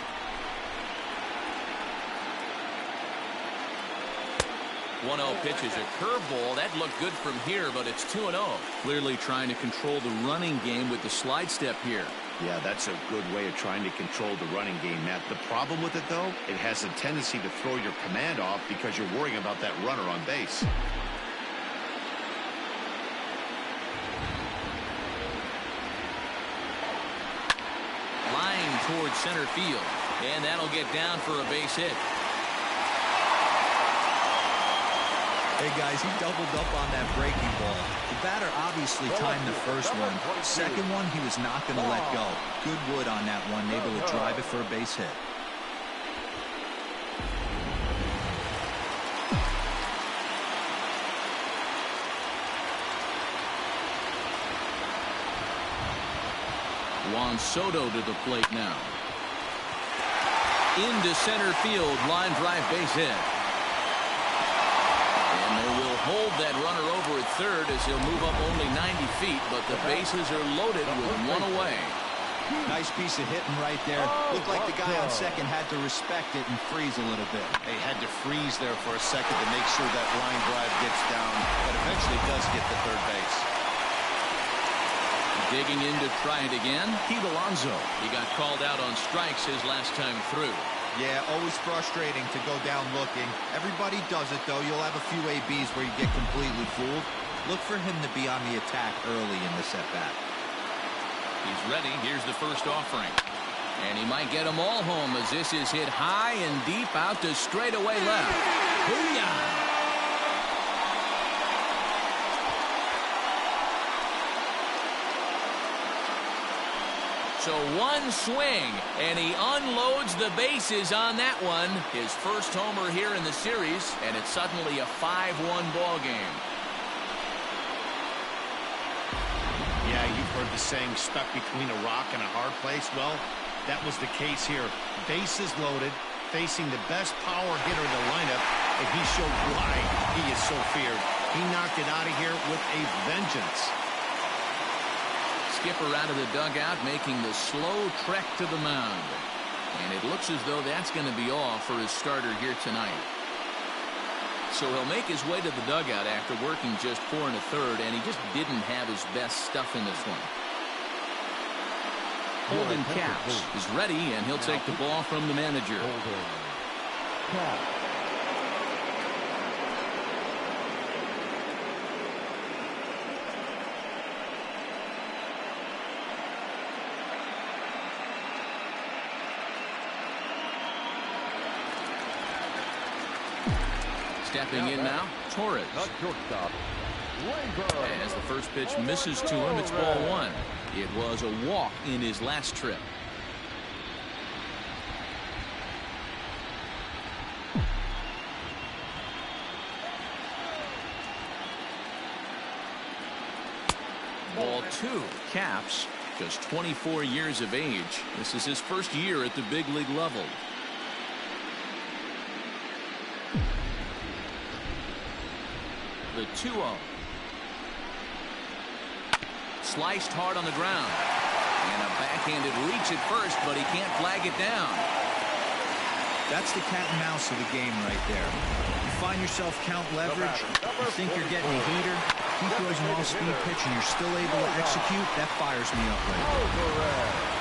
Speaker 1: 1-0 pitch is a curveball. That looked good from here, but it's 2-0. Clearly trying to control the running game with the slide step here.
Speaker 2: Yeah, that's a good way of trying to control the running game, Matt. The problem with it, though, it has a tendency to throw your command off because you're worrying about that runner on base.
Speaker 1: Line towards center field, and that'll get down for a base hit.
Speaker 4: Hey, guys, he doubled up on that breaking ball. The batter obviously timed the first one. Second one, he was not going to let go. Good wood on that one, able to drive it for a base hit.
Speaker 1: Juan Soto to the plate now. Into center field, line drive base hit. And they will hold that runner over at third as he'll move up only 90 feet, but the bases are loaded with 1 away.
Speaker 4: Nice piece of hitting right there. Looked like the guy on second had to respect it and freeze a little bit.
Speaker 2: They had to freeze there for a second to make sure that line drive gets down, but eventually does get to third base.
Speaker 1: Digging in to try it again, Pete Alonso. He got called out on strikes his last time through.
Speaker 4: Yeah, always frustrating to go down looking. Everybody does it, though. You'll have a few ABs where you get completely fooled. Look for him to be on the attack early in the at-bat.
Speaker 1: He's ready. Here's the first offering. And he might get them all home as this is hit high and deep out to straightaway left. Booyah! So one swing, and he unloads the bases on that one. His first homer here in the series, and it's suddenly a 5-1 ball game.
Speaker 2: Yeah, you've heard the saying, stuck between a rock and a hard place. Well, that was the case here. Bases loaded, facing the best power hitter in the lineup, and he showed why he is so feared. He knocked it out of here with a vengeance.
Speaker 1: Skipper out of the dugout, making the slow trek to the mound. And it looks as though that's going to be all for his starter here tonight. So he'll make his way to the dugout after working just 4 1/3, and he just didn't have his best stuff in this one. Holden Caps is ready, and he'll take the ball from the manager. Stepping in now, Torres.
Speaker 3: The shortstop,
Speaker 1: As the first pitch misses to him, it's ball one. It was a walk in his last trip. Ball two. Caps, just 24 years of age. This is his first year at the big league level. The 2-0. Sliced hard on the ground. And a backhanded reach at first, but he can't flag it down.
Speaker 4: That's the cat and mouse of the game right there. You find yourself count leverage, you think you're getting a heater, he throws an off-speed pitch and you're still able to execute. That fires me up right there.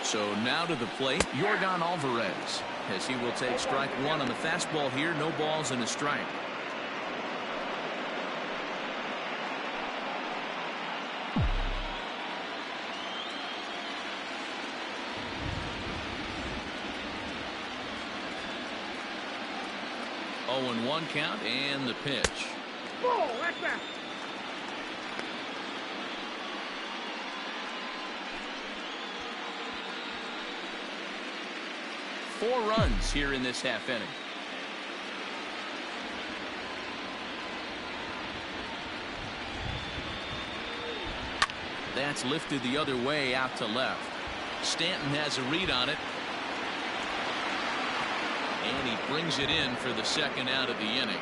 Speaker 1: So now to the plate, Yordan Alvarez, as he will take strike one on the fastball here. No balls and a strike. Oh, and 1 count and the pitch.
Speaker 3: Oh, that's that.
Speaker 1: 4 runs here in this half inning. That's lifted the other way out to left. Stanton has a read on it. And he brings it in for the second out of the inning.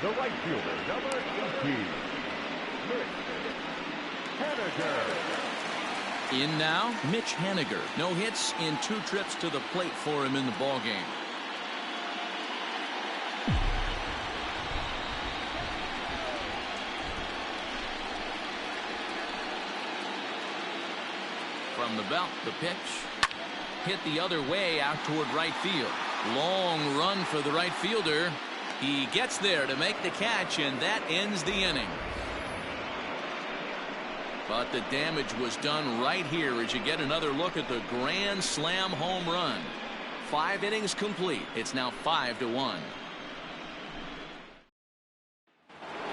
Speaker 3: The right fielder, number 18, Haniger.
Speaker 1: In now, Mitch Haniger. No hits in 2 trips to the plate for him in the ballgame. From the belt, the pitch. Hit the other way out toward right field. Long run for the right fielder. He gets there to make the catch, and that ends the inning. But the damage was done right here as you get another look at the grand slam home run. 5 innings complete. It's now 5-1.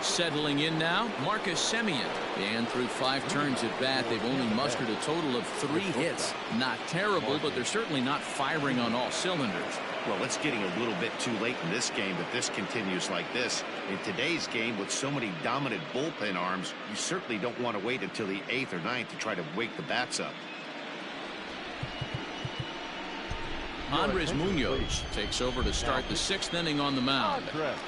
Speaker 1: Settling in now, Marcus Semien. And through 5 turns at bat, they've only mustered a total of 3 hits. Not terrible, but they're certainly not firing on all cylinders.
Speaker 2: Well, it's getting a little bit too late in this game if this continues like this. In today's game, with so many dominant bullpen arms, you certainly don't want to wait until the 8th or 9th to try to wake the bats up.
Speaker 1: Andres Munoz takes over to start the 6th inning on the mound.
Speaker 3: Munoz.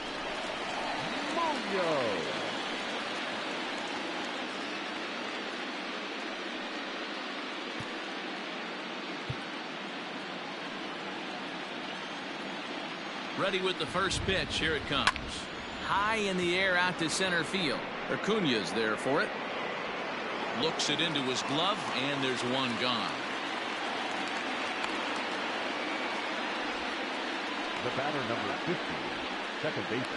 Speaker 1: Ready with the first pitch. Here it comes. High in the air out to center field. Acuña's there for it. Looks it into his glove, and there's one gone.
Speaker 3: The batter, number 50, second baseman,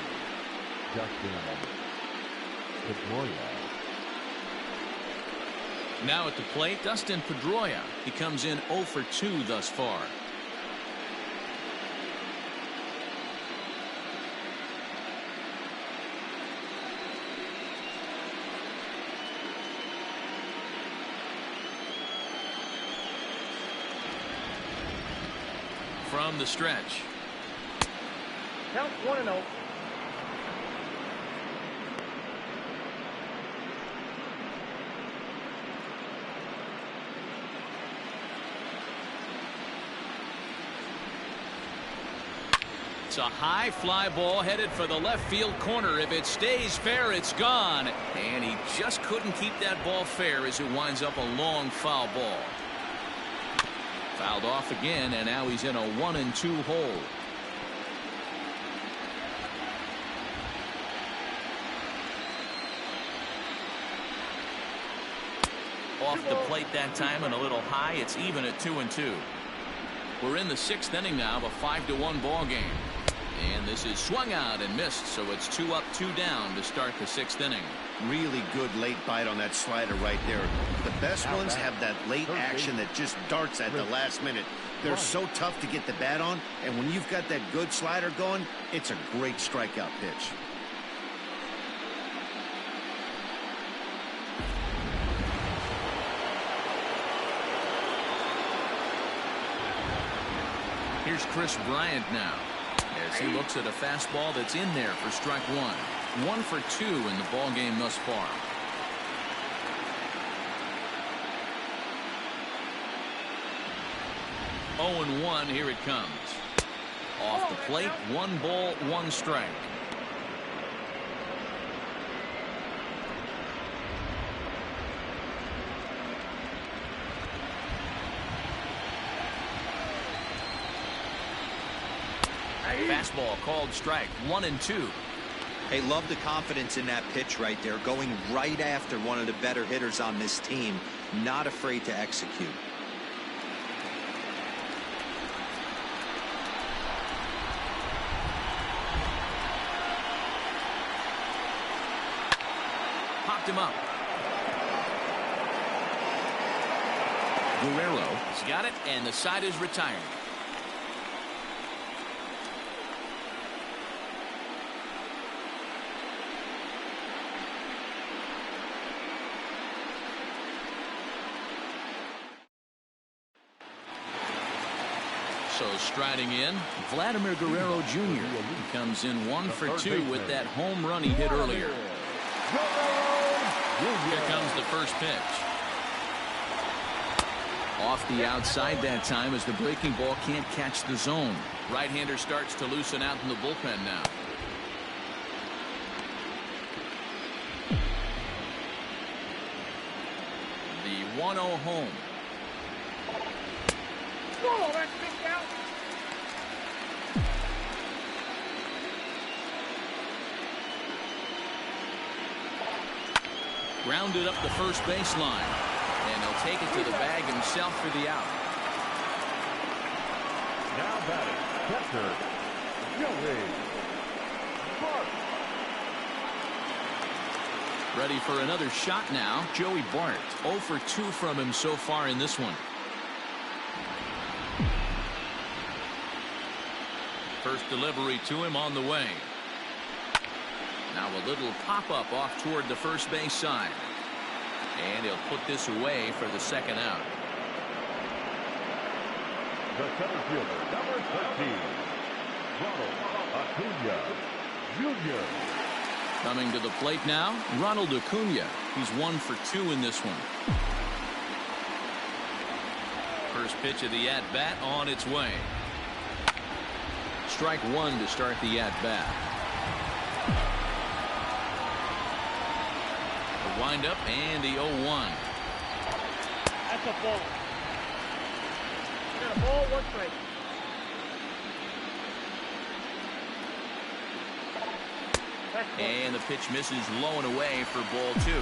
Speaker 3: Justin Pedroia.
Speaker 1: Now at the plate, Dustin Pedroia. He comes in 0 for 2 thus far. From the stretch.
Speaker 3: Count 1-0.
Speaker 1: It's a high fly ball headed for the left field corner. If it stays fair, it's gone. And he just couldn't keep that ball fair as it winds up a long foul ball. Fouled off again, and now he's in a 1-2 hole. Off the plate that time and a little high. It's even at 2-2. We're in the 6th inning now of a 5-1 ball game. And this is swung out and missed, so it's 2 up, 2 down to start the 6th inning.
Speaker 2: Really good late bite on that slider right there. The best ones have that late action that just darts at the last minute. They're so tough to get the bat on, and when you've got that good slider going, it's a great strikeout pitch.
Speaker 1: Here's Chris Bryant now, as he looks at a fastball that's in there for strike 1. 1 for 2 in the ball game thus far. Oh and 1, here it comes. Off the plate, 1 ball, 1 strike. Fastball called strike. 1 and 2.
Speaker 4: Hey, love the confidence in that pitch right there, going right after one of the better hitters on this team, not afraid to execute.
Speaker 1: Popped him up. Guerrero's got it, and the side is retired. So striding in, Vladimir Guerrero Jr. He comes in 1 for 2 with that home run he hit earlier. Here comes the first pitch. Off the outside that time as the breaking ball can't catch the zone. Right-hander starts to loosen out in the bullpen now. The 1-0 home. Grounded up the first baseline, and he'll take it to the bag himself for the out.
Speaker 3: Now batting, catcher, Joey Bart.
Speaker 1: Ready for another shot now, Joey Bart. 0 for 2 from him so far in this one. First delivery to him on the way. Now a little pop-up off toward the first base side. And he'll put this away for the second out.
Speaker 3: The center fielder, number 13, Ronald Acuna Jr.
Speaker 1: Coming to the plate now, Ronald Acuna. He's 1 for 2 in this one. First pitch of the at-bat on its way. Strike 1 to start the at-bat. The windup and the 0-1.
Speaker 7: That's a ball. You got a ball, 1 strike.
Speaker 1: And the pitch misses low and away for ball 2.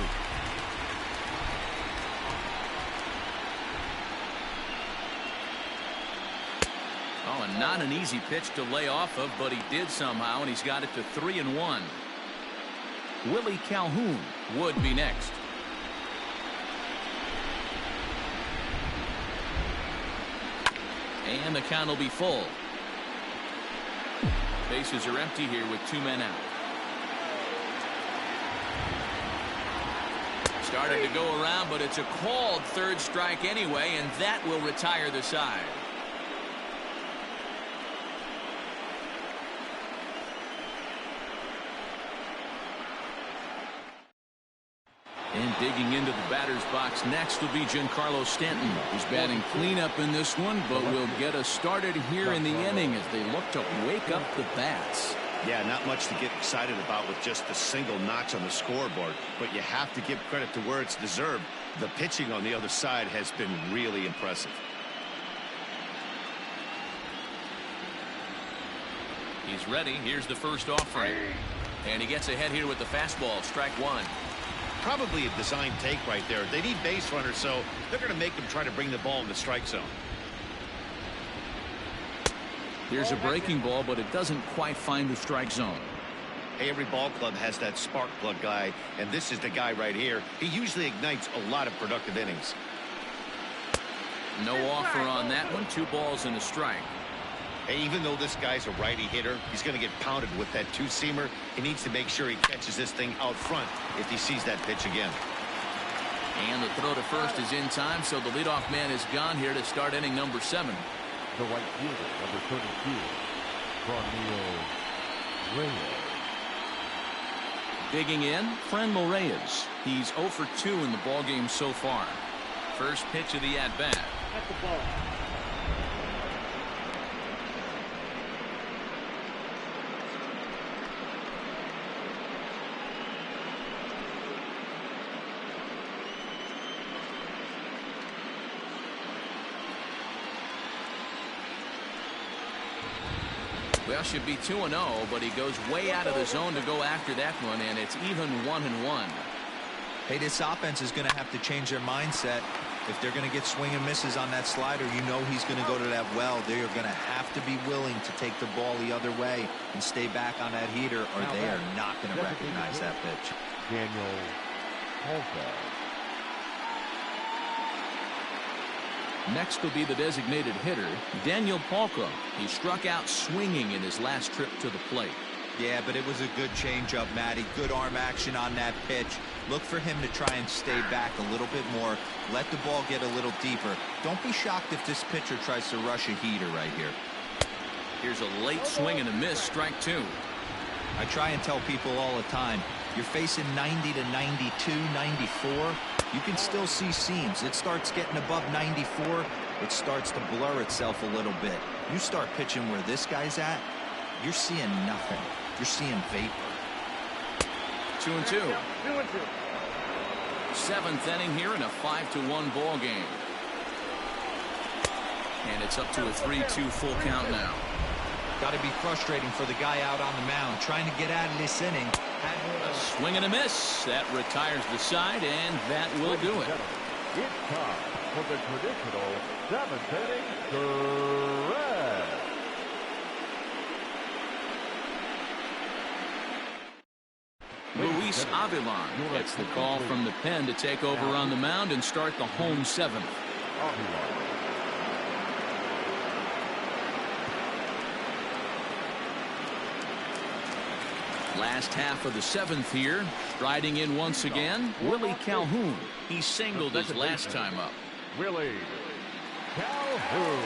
Speaker 1: Oh, and not an easy pitch to lay off of, but he did somehow, and he's got it to 3-1. Willie Calhoun would be next. And the count will be full. Bases are empty here with 2 men out. Started to go around, but it's a called third strike anyway, and that will retire the side. And digging into the batter's box next will be Giancarlo Stanton, who's batting cleanup in this one, but will get us started here in the inning as they look to wake up the bats.
Speaker 2: Yeah, not much to get excited about with just a single notch on the scoreboard, but you have to give credit to where it's deserved. The pitching on the other side has been really impressive.
Speaker 1: He's ready. Here's the first offering. And he gets ahead here with the fastball. Strike 1.
Speaker 2: Probably a design take right there. They need base runners, so they're going to make them try to bring the ball in the strike zone.
Speaker 1: Here's a breaking ball, but it doesn't quite find the strike zone.
Speaker 2: Hey, every ball club has that spark plug guy, and this is the guy right here. He usually ignites a lot of productive innings.
Speaker 1: No offer on that one. 2 balls and a strike.
Speaker 2: Hey, even though this guy's a righty hitter, he's going to get pounded with that 2-seamer. He needs to make sure he catches this thing out front if he sees that pitch again.
Speaker 1: And the throw to first is in time, so the leadoff man is gone here to start inning number 7.
Speaker 3: The right fielder, number 32, Franmil Reyes.
Speaker 1: Digging in, Franmil Reyes. He's 0 for 2 in the ballgame so far. First pitch of the at-bat.
Speaker 7: That's the ball.
Speaker 1: Well, should be 2-0, but he goes way out of the zone to go after that one, and it's even 1-1.
Speaker 4: Hey, this offense is going to have to change their mindset. If they're going to get swing and misses on that slider, you know he's going to go to that well. They are going to have to be willing to take the ball the other way and stay back on that heater, or they are not going to recognize that pitch.
Speaker 3: Daniel Polka.
Speaker 1: Next will be the designated hitter, Daniel Polka. He struck out swinging in his last trip to the plate.
Speaker 4: Yeah, but it was a good changeup, Matty. Good arm action on that pitch. Look for him to try and stay back a little bit more. Let the ball get a little deeper. Don't be shocked if this pitcher tries to rush a heater right here.
Speaker 1: Here's a late swing and a miss, strike 2.
Speaker 4: I try and tell people all the time, you're facing 90 to 92, 94. You can still see seams. It starts getting above 94. It starts to blur itself a little bit. You start pitching where this guy's at, you're seeing nothing. You're seeing vapor.
Speaker 1: 2-2.
Speaker 7: 2-2.
Speaker 1: 7th inning here in a 5-1 ball game. And it's up to a 3-2 full count now.
Speaker 4: Got to be frustrating for the guy out on the mound trying to get out of this inning.
Speaker 1: A swing and a miss. That retires the side, and that will do it.
Speaker 3: It's time for the traditional 7th inning stretch.
Speaker 1: Luis Avilan gets the call from the pen to take over on the mound and start the home 7th. Last half of the 7th here. Striding in once again, Willie Calhoun. He singled his last time up.
Speaker 3: Willie Calhoun.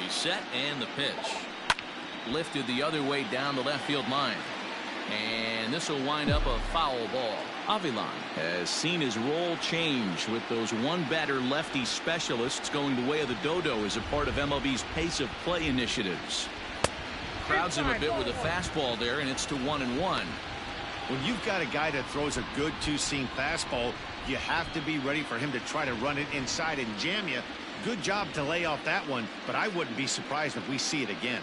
Speaker 1: He's set, and the pitch. Lifted the other way down the left field line. And this will wind up a foul ball. Avilan has seen his role change with those one-batter lefty specialists going the way of the dodo as a part of MLB's pace of play initiatives. Crowds him a bit with a fastball there, and it's to 1-1.
Speaker 2: When you've got a guy that throws a good 2-seam fastball, you have to be ready for him to try to run it inside and jam you. Good job to lay off that one, but I wouldn't be surprised if we see it again.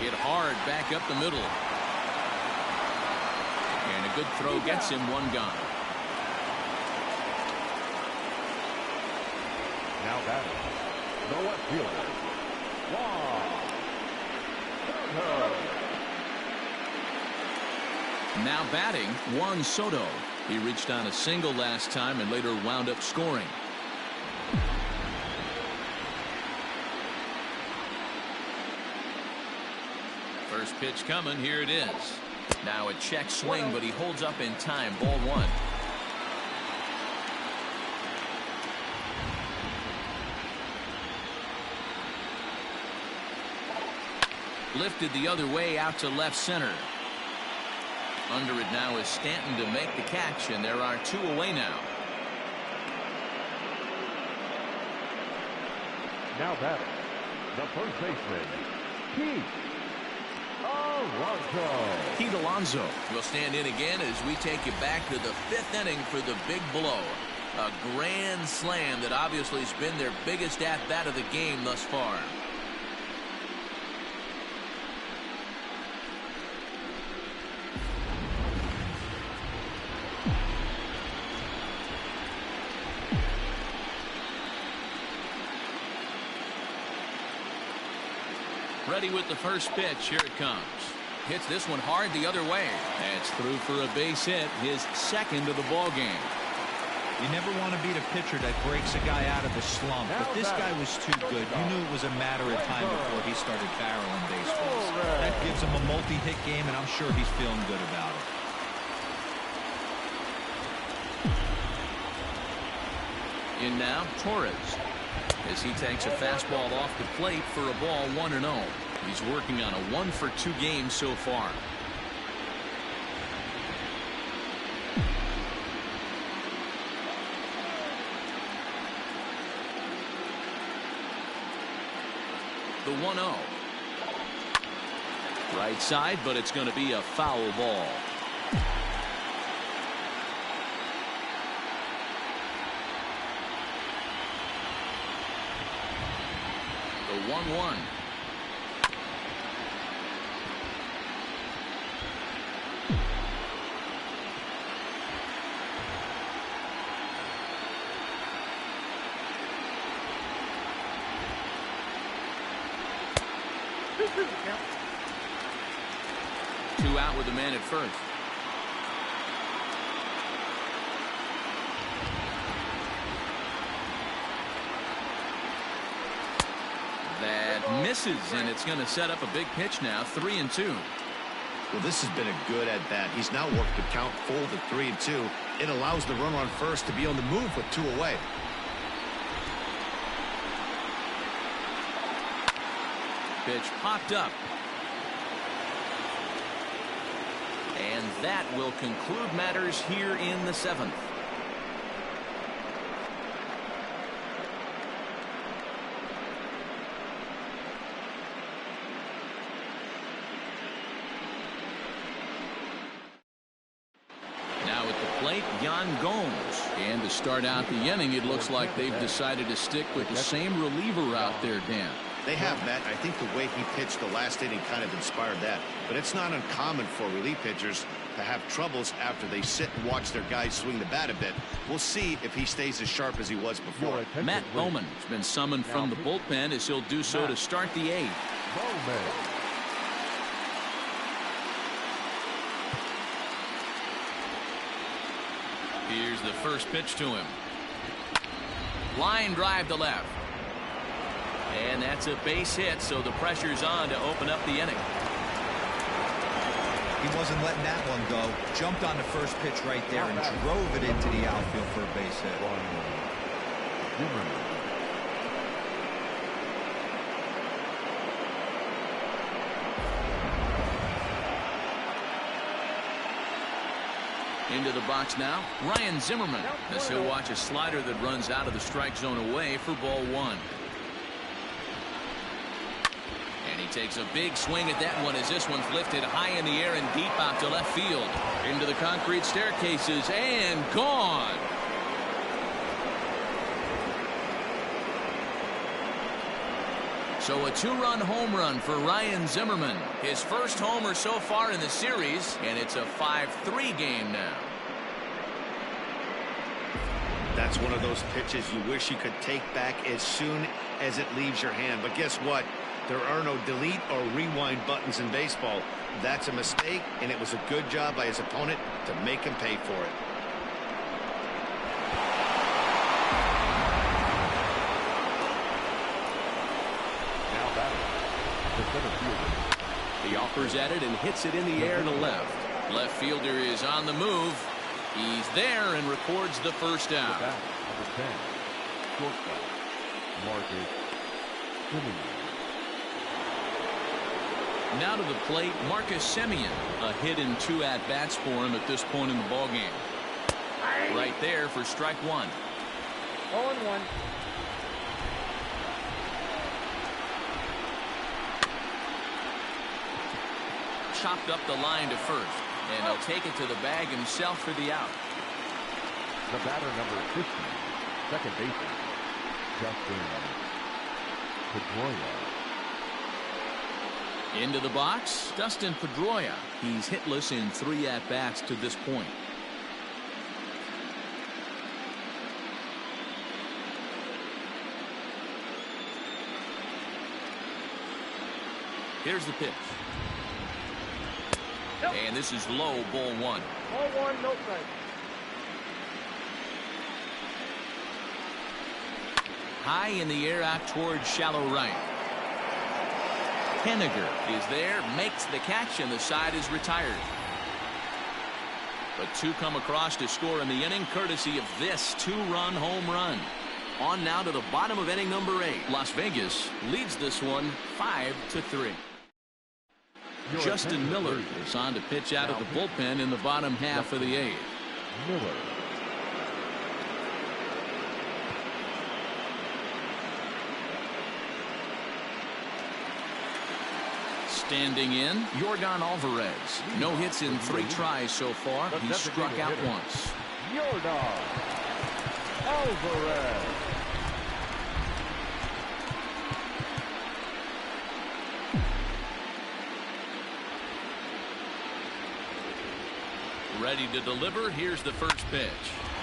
Speaker 1: Hit hard back up the middle. And a good throw gets him one gone.
Speaker 3: Now batting, the left fielder, Juan Soto.
Speaker 1: Now batting, Juan Soto. He reached on a single last time and later wound up scoring. First pitch coming. Here it is. Now a check swing, but he holds up in time. Ball 1. Lifted the other way out to left center. Under it now is Stanton to make the catch, and there are 2 away now.
Speaker 3: Now batting, the first baseman, Keith
Speaker 1: Pete Alonso will stand in again as we take you back to the 5th inning for the big blow. A grand slam that obviously has been their biggest at-bat of the game thus far. Ready with the first pitch. Here it comes. Hits this one hard the other way. That's through for a base hit, his 2nd of the ball game.
Speaker 4: You never want to beat a pitcher that breaks a guy out of a slump, but this guy was too good. You knew it was a matter of time before he started barreling baseballs. That gives him a multi-hit game, and I'm sure he's feeling good about it.
Speaker 1: In now, Torres, as he takes a fastball off the plate for a ball 1-0. He's working on a 1-for-2 game so far. The 1-0. Right side, but it's going to be a foul ball. The 1-1. Two out with the man at first. That misses, and it's going to set up a big pitch now. 3-2.
Speaker 2: Well, this has been a good at-bat. He's now worked the count full to 3-2. It allows the runner on first to be on the move with 2 away.
Speaker 1: Pitch popped up. And that will conclude matters here in the 7th. Now at the plate, Yan Gomes. And to start out the inning, it looks like they've decided to stick with the same reliever out there, Dan.
Speaker 2: They have, Matt. I think the way he pitched the last inning kind of inspired that. But it's not uncommon for relief pitchers to have troubles after they sit and watch their guys swing the bat a bit. We'll see if he stays as sharp as he was before.
Speaker 1: Matt Bowman has been summoned from the bullpen as he'll do so to start the 8th. Here's the first pitch to him. Line drive to left. And that's a base hit, so the pressure's on to open up the inning.
Speaker 4: He wasn't letting that one go. Jumped on the first pitch right there and drove it into the outfield for a base hit.
Speaker 1: Into the box now, Ryan Zimmerman, as he'll watch a slider that runs out of the strike zone away for ball 1. And he takes a big swing at that one as this one's lifted high in the air and deep out to left field. Into the concrete staircases and gone. So a 2-run home run for Ryan Zimmerman. His first homer so far in the series, and it's a 5-3 game now.
Speaker 2: That's one of those pitches you wish you could take back as soon as it leaves your hand. But guess what? There are no delete or rewind buttons in baseball. That's a mistake, and it was a good job by his opponent to make him pay for it.
Speaker 1: He offers at it and hits it in the air to left. Left fielder is on the move. He's there and records the first out.
Speaker 3: Number 10, shortstop, Marcus Semien.
Speaker 1: Now to the plate, Marcus Semien. A hit and 2 at-bats for him at this point in the ballgame. Right there for strike 1.
Speaker 7: 0-1.
Speaker 1: chopped up the line to first. And he'll take it to the bag himself for the out.
Speaker 3: The batter, number 50, second baseman, Justin Pedroia.
Speaker 1: Into the box, Dustin Pedroia. He's hitless in 3 at-bats to this point. Here's the pitch.
Speaker 7: Yep.
Speaker 1: And this is low, ball 1.
Speaker 7: Ball 1, no strike.
Speaker 1: High in the air out towards shallow right. Henniger is there, makes the catch, and the side is retired. But 2 come across to score in the inning, courtesy of this 2-run home run. On now to the bottom of inning number 8. Las Vegas leads this one 5-3. Justin Miller is on to pitch out of the bullpen in the bottom half of the 8th.
Speaker 3: Miller.
Speaker 1: Standing in, Yordan Alvarez. No hits in 3 tries so far. He struck out once.
Speaker 3: Yordan Alvarez.
Speaker 1: Ready to deliver. Here's the first pitch.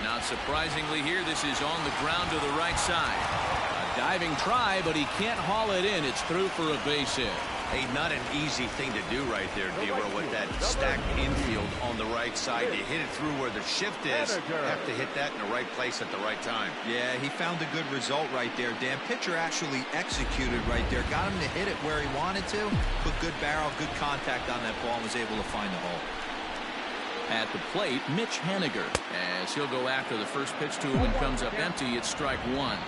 Speaker 1: Not surprisingly here, this is on the ground to the right side. A diving try, but he can't haul it in. It's through for a base hit.
Speaker 2: Hey, not an easy thing to do right there, D-Row, with that stacked infield on the right side. You hit it through where the shift is. You have to hit that in the right place at the right time.
Speaker 4: Yeah, he found a good result right there, Dan. Pitcher actually executed right there. Got him to hit it where he wanted to. Put good barrel, good contact on that ball, and was able to find the hole.
Speaker 1: At the plate, Mitch Henniger, as he'll go after the first pitch to him and comes up empty. It's strike 1.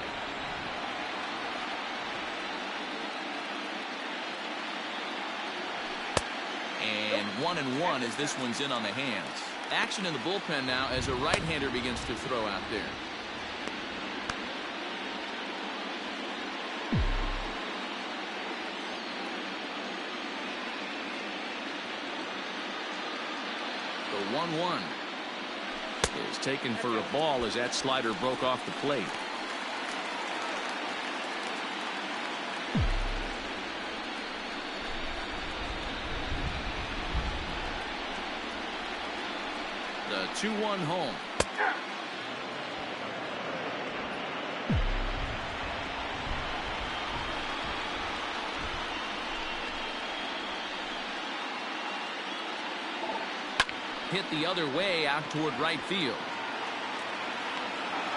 Speaker 1: And 1-1 as this one's in on the hands. Action in the bullpen now as a right-hander begins to throw out there. The 1-1 is taken for a ball as that slider broke off the plate. The 2-1 home. Hit the other way out toward right field.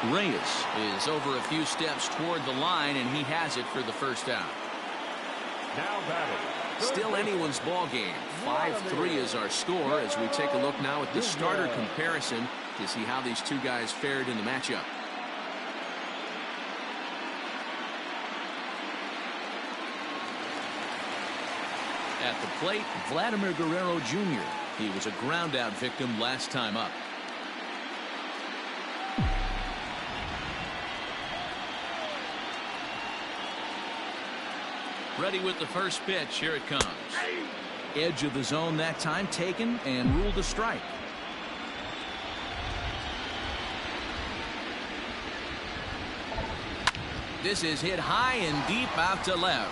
Speaker 1: Reyes is over a few steps toward the line, and he has it for the first out.
Speaker 3: Now batting.
Speaker 1: Still anyone's ball game. 5-3 is our score as we take a look now at the starter comparison to see how these two guys fared in the matchup. At the plate, Vladimir Guerrero Jr. He was a ground out victim last time up. Ready with the first pitch. Here it comes. Edge of the zone that time taken and ruled a strike. This is hit high and deep out to left.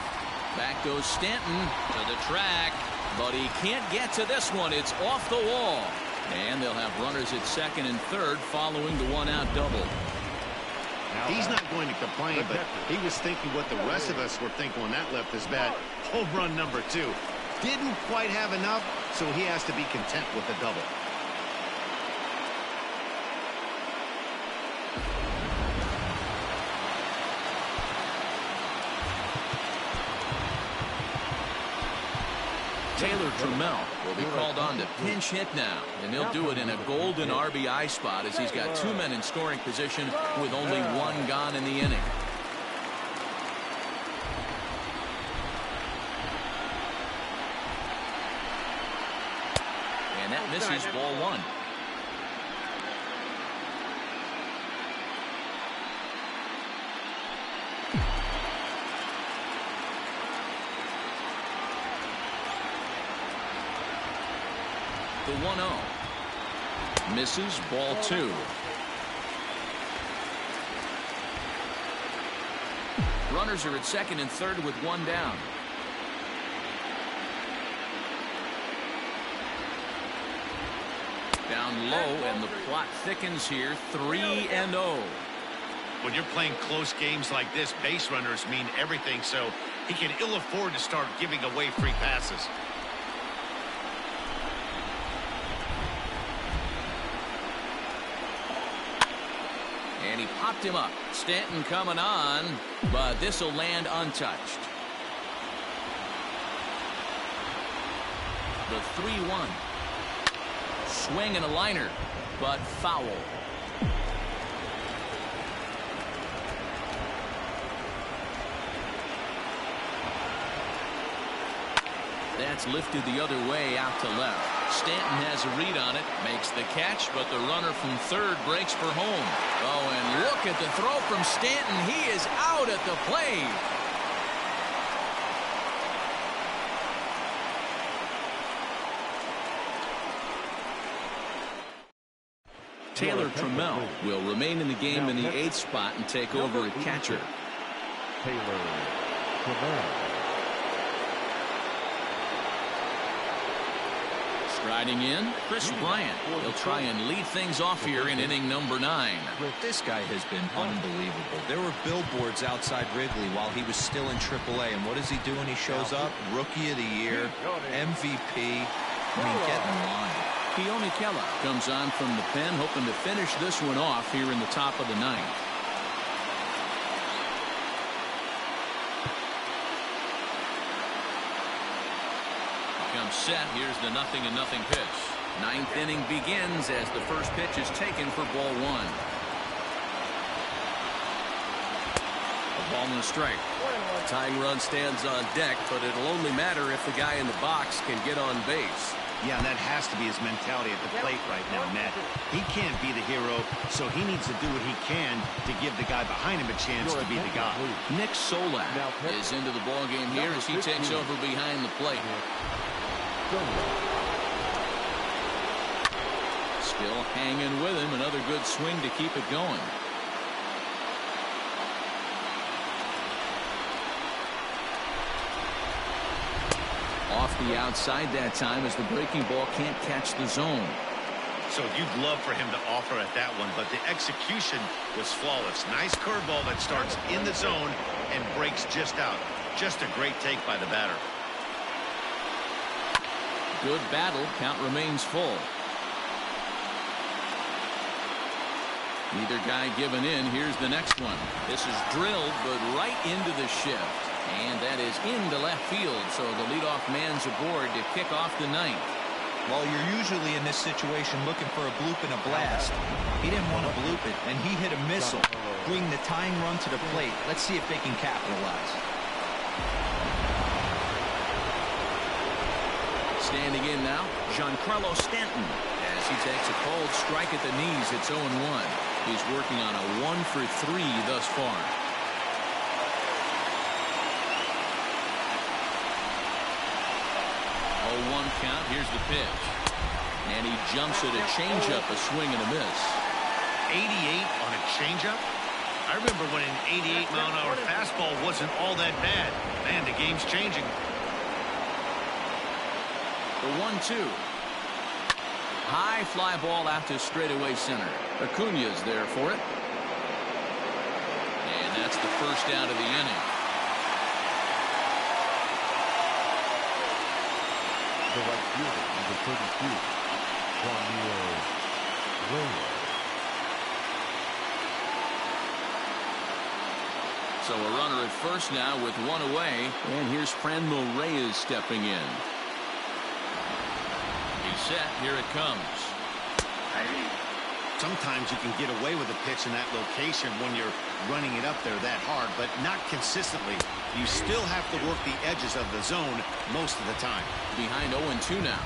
Speaker 1: Back goes Stanton to the track, but he can't get to this one. It's off the wall. And they'll have runners at second and third following the one-out double.
Speaker 2: He's not going to complain, but he was thinking what the rest of us were thinking when that left his bat. Home run number 2. Didn't quite have enough, so he has to be content with the double.
Speaker 1: Taylor Trammell will be called on to pinch hit now, and he'll do it in a golden RBI spot as he's got 2 men in scoring position with only 1 gone in the inning. And that misses ball 1. the 1-0. Misses, ball 2. Runners are at second and third with 1 down. Down low, and the plot thickens here. 3-0.
Speaker 2: When you're playing close games like this, base runners mean everything, so he can ill afford to start giving away free passes.
Speaker 1: And he popped him up. Stanton coming on, but this will land untouched. The 3-1. Swing and a liner, but foul. That's lifted the other way out to left. Stanton has a read on it, makes the catch, but the runner from third breaks for home. Oh, and look at the throw from Stanton. He is out at the plate. Taylor Trammell will remain in the game in the 8th spot and take over at catcher.
Speaker 3: Taylor Trammell.
Speaker 1: Striding in, Chris Bryant. He'll try and lead things off here in inning number 9.
Speaker 4: This guy has been unbelievable. There were billboards outside Wrigley while he was still in AAA, and what does he do when he shows up? Rookie of the Year, MVP. I mean, get in line.
Speaker 1: Keone Kela comes on from the pen, hoping to finish this one off here in the top of the 9th. Comes set. Here's the 0-0 pitch. 9th inning begins as the first pitch is taken for ball 1. A ball and a strike.
Speaker 6: Tying run stands on deck, but it'll only matter if the guy in the box can get on base.
Speaker 2: Yeah, and that has to be his mentality at the plate right now, Matt. He can't be the hero, so he needs to do what he can to give the guy behind him a chance to be the guy.
Speaker 1: Nick Solak is into the ballgame here as he takes over behind the plate. Still hanging with him. Another good swing to keep it going. Off the outside that time as the breaking ball can't catch the zone.
Speaker 2: So you'd love for him to offer at that one, but the execution was flawless. Nice curveball that starts in the zone and breaks just out. Just a great take by the batter.
Speaker 1: Good battle. Count remains full. Neither guy giving in. Here's the next one. This is drilled, but right into the shift. And that is into left field, so the leadoff man's aboard to kick off the 9th.
Speaker 4: Well, you're usually in this situation looking for a bloop and a blast. He didn't want to bloop it, and he hit a missile. Bring the tying run to the plate. Let's see if they can capitalize.
Speaker 1: Standing in now, Giancarlo Stanton. As he takes a cold strike at the knees, it's 0-1. He's working on a 1-for-3 thus far. 0-1 count. Here's the pitch. And he jumps at a changeup, a swing and a miss.
Speaker 2: 88 on a changeup? I remember when an 88-mile-an-hour fastball wasn't all that bad. Man, the game's changing.
Speaker 1: The 1-2. High fly ball out to straightaway center. Acuña's there for it. And that's the first out of the inning.
Speaker 3: The right fielder, number 32, Reyes.
Speaker 1: So a runner at first now with 1 away. And here's Franmil Reyes stepping in. He's set. Here it comes.
Speaker 2: Sometimes you can get away with a pitch in that location when you're running it up there that hard, but not consistently. You still have to work the edges of the zone most of the time.
Speaker 1: Behind 0-2 now.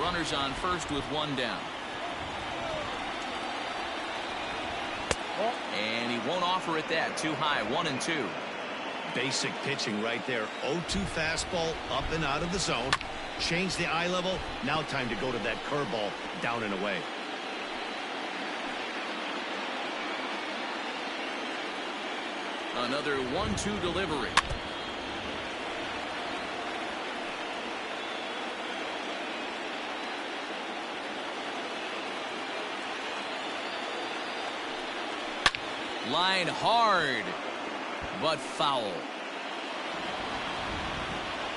Speaker 1: Runners on first with 1 down. And he won't offer it that. Too high. 1-2.
Speaker 2: Basic pitching right there. 0-2 fastball up and out of the zone. Change the eye level. Now time to go to that curveball down and away.
Speaker 1: Another 1-2 delivery. Line hard, but foul.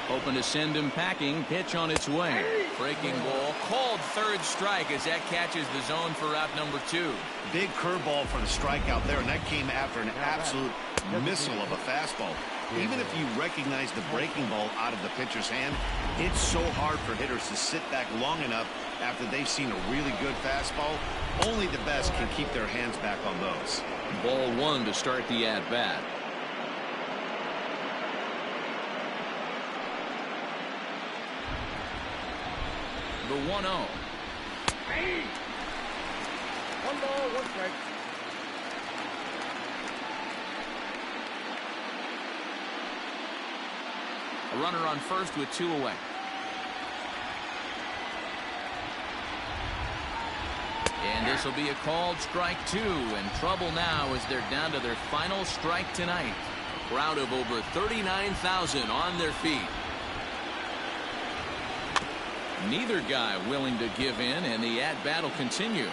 Speaker 1: Hoping to send him packing. Pitch on its way. Breaking ball. Called third strike as that catches the zone for out number 2.
Speaker 2: Big curveball for the strikeout there, and that came after an absolute missile of a fastball. Even if you recognize the breaking ball out of the pitcher's hand, it's so hard for hitters to sit back long enough after they've seen a really good fastball. Only the best can keep their hands back on those.
Speaker 1: Ball 1 to start the at-bat. The 1-0.
Speaker 7: One ball, one strike.
Speaker 1: A runner on first with 2 away. And this will be a called strike 2, and trouble now as they're down to their final strike tonight. A crowd of over 39,000 on their feet. Neither guy willing to give in, and the at-bat will continue.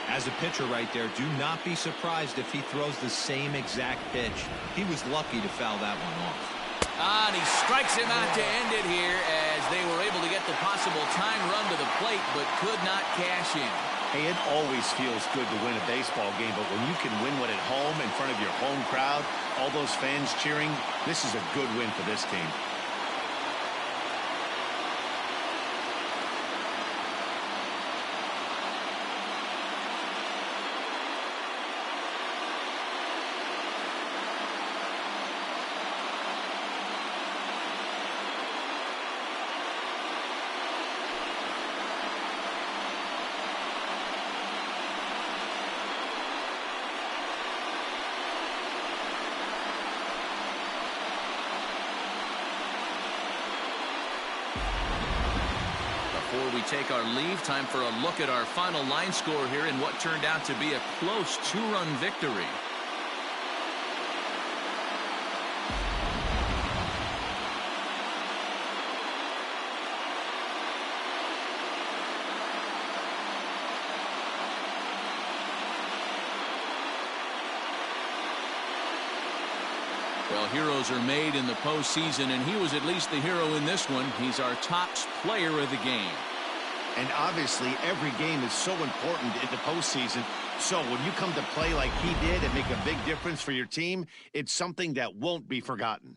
Speaker 4: As a pitcher right there, do not be surprised if he throws the same exact pitch. He was lucky to foul that one off.
Speaker 1: And he strikes him out to end it here as they were able to get the possible tying run to the plate, but could not cash in.
Speaker 2: Hey, it always feels good to win a baseball game, but when you can win one at home in front of your home crowd, all those fans cheering, this is a good win for this team.
Speaker 1: Before we take our leave, time for a look at our final line score here in what turned out to be a close 2-run victory. Well, heroes are made in the postseason, and he was at least the hero in this one. He's our top player of the game.
Speaker 2: And obviously, every game is so important in the postseason. So when you come to play like he did and make a big difference for your team, it's something that won't be forgotten.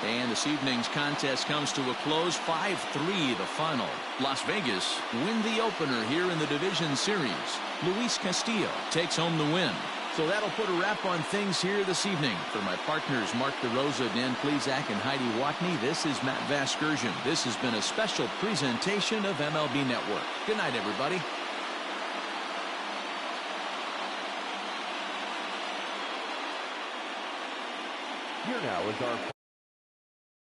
Speaker 1: And this evening's contest comes to a close. 5-3 the final. Las Vegas win the opener here in the division series. Luis Castillo takes home the win. So that'll put a wrap on things here this evening. For my partners Mark DeRosa, Dan Plesac, and Heidi Watney, this is Matt Vasgersian. This has been a special presentation of MLB Network. Good night, everybody.
Speaker 3: Here now is our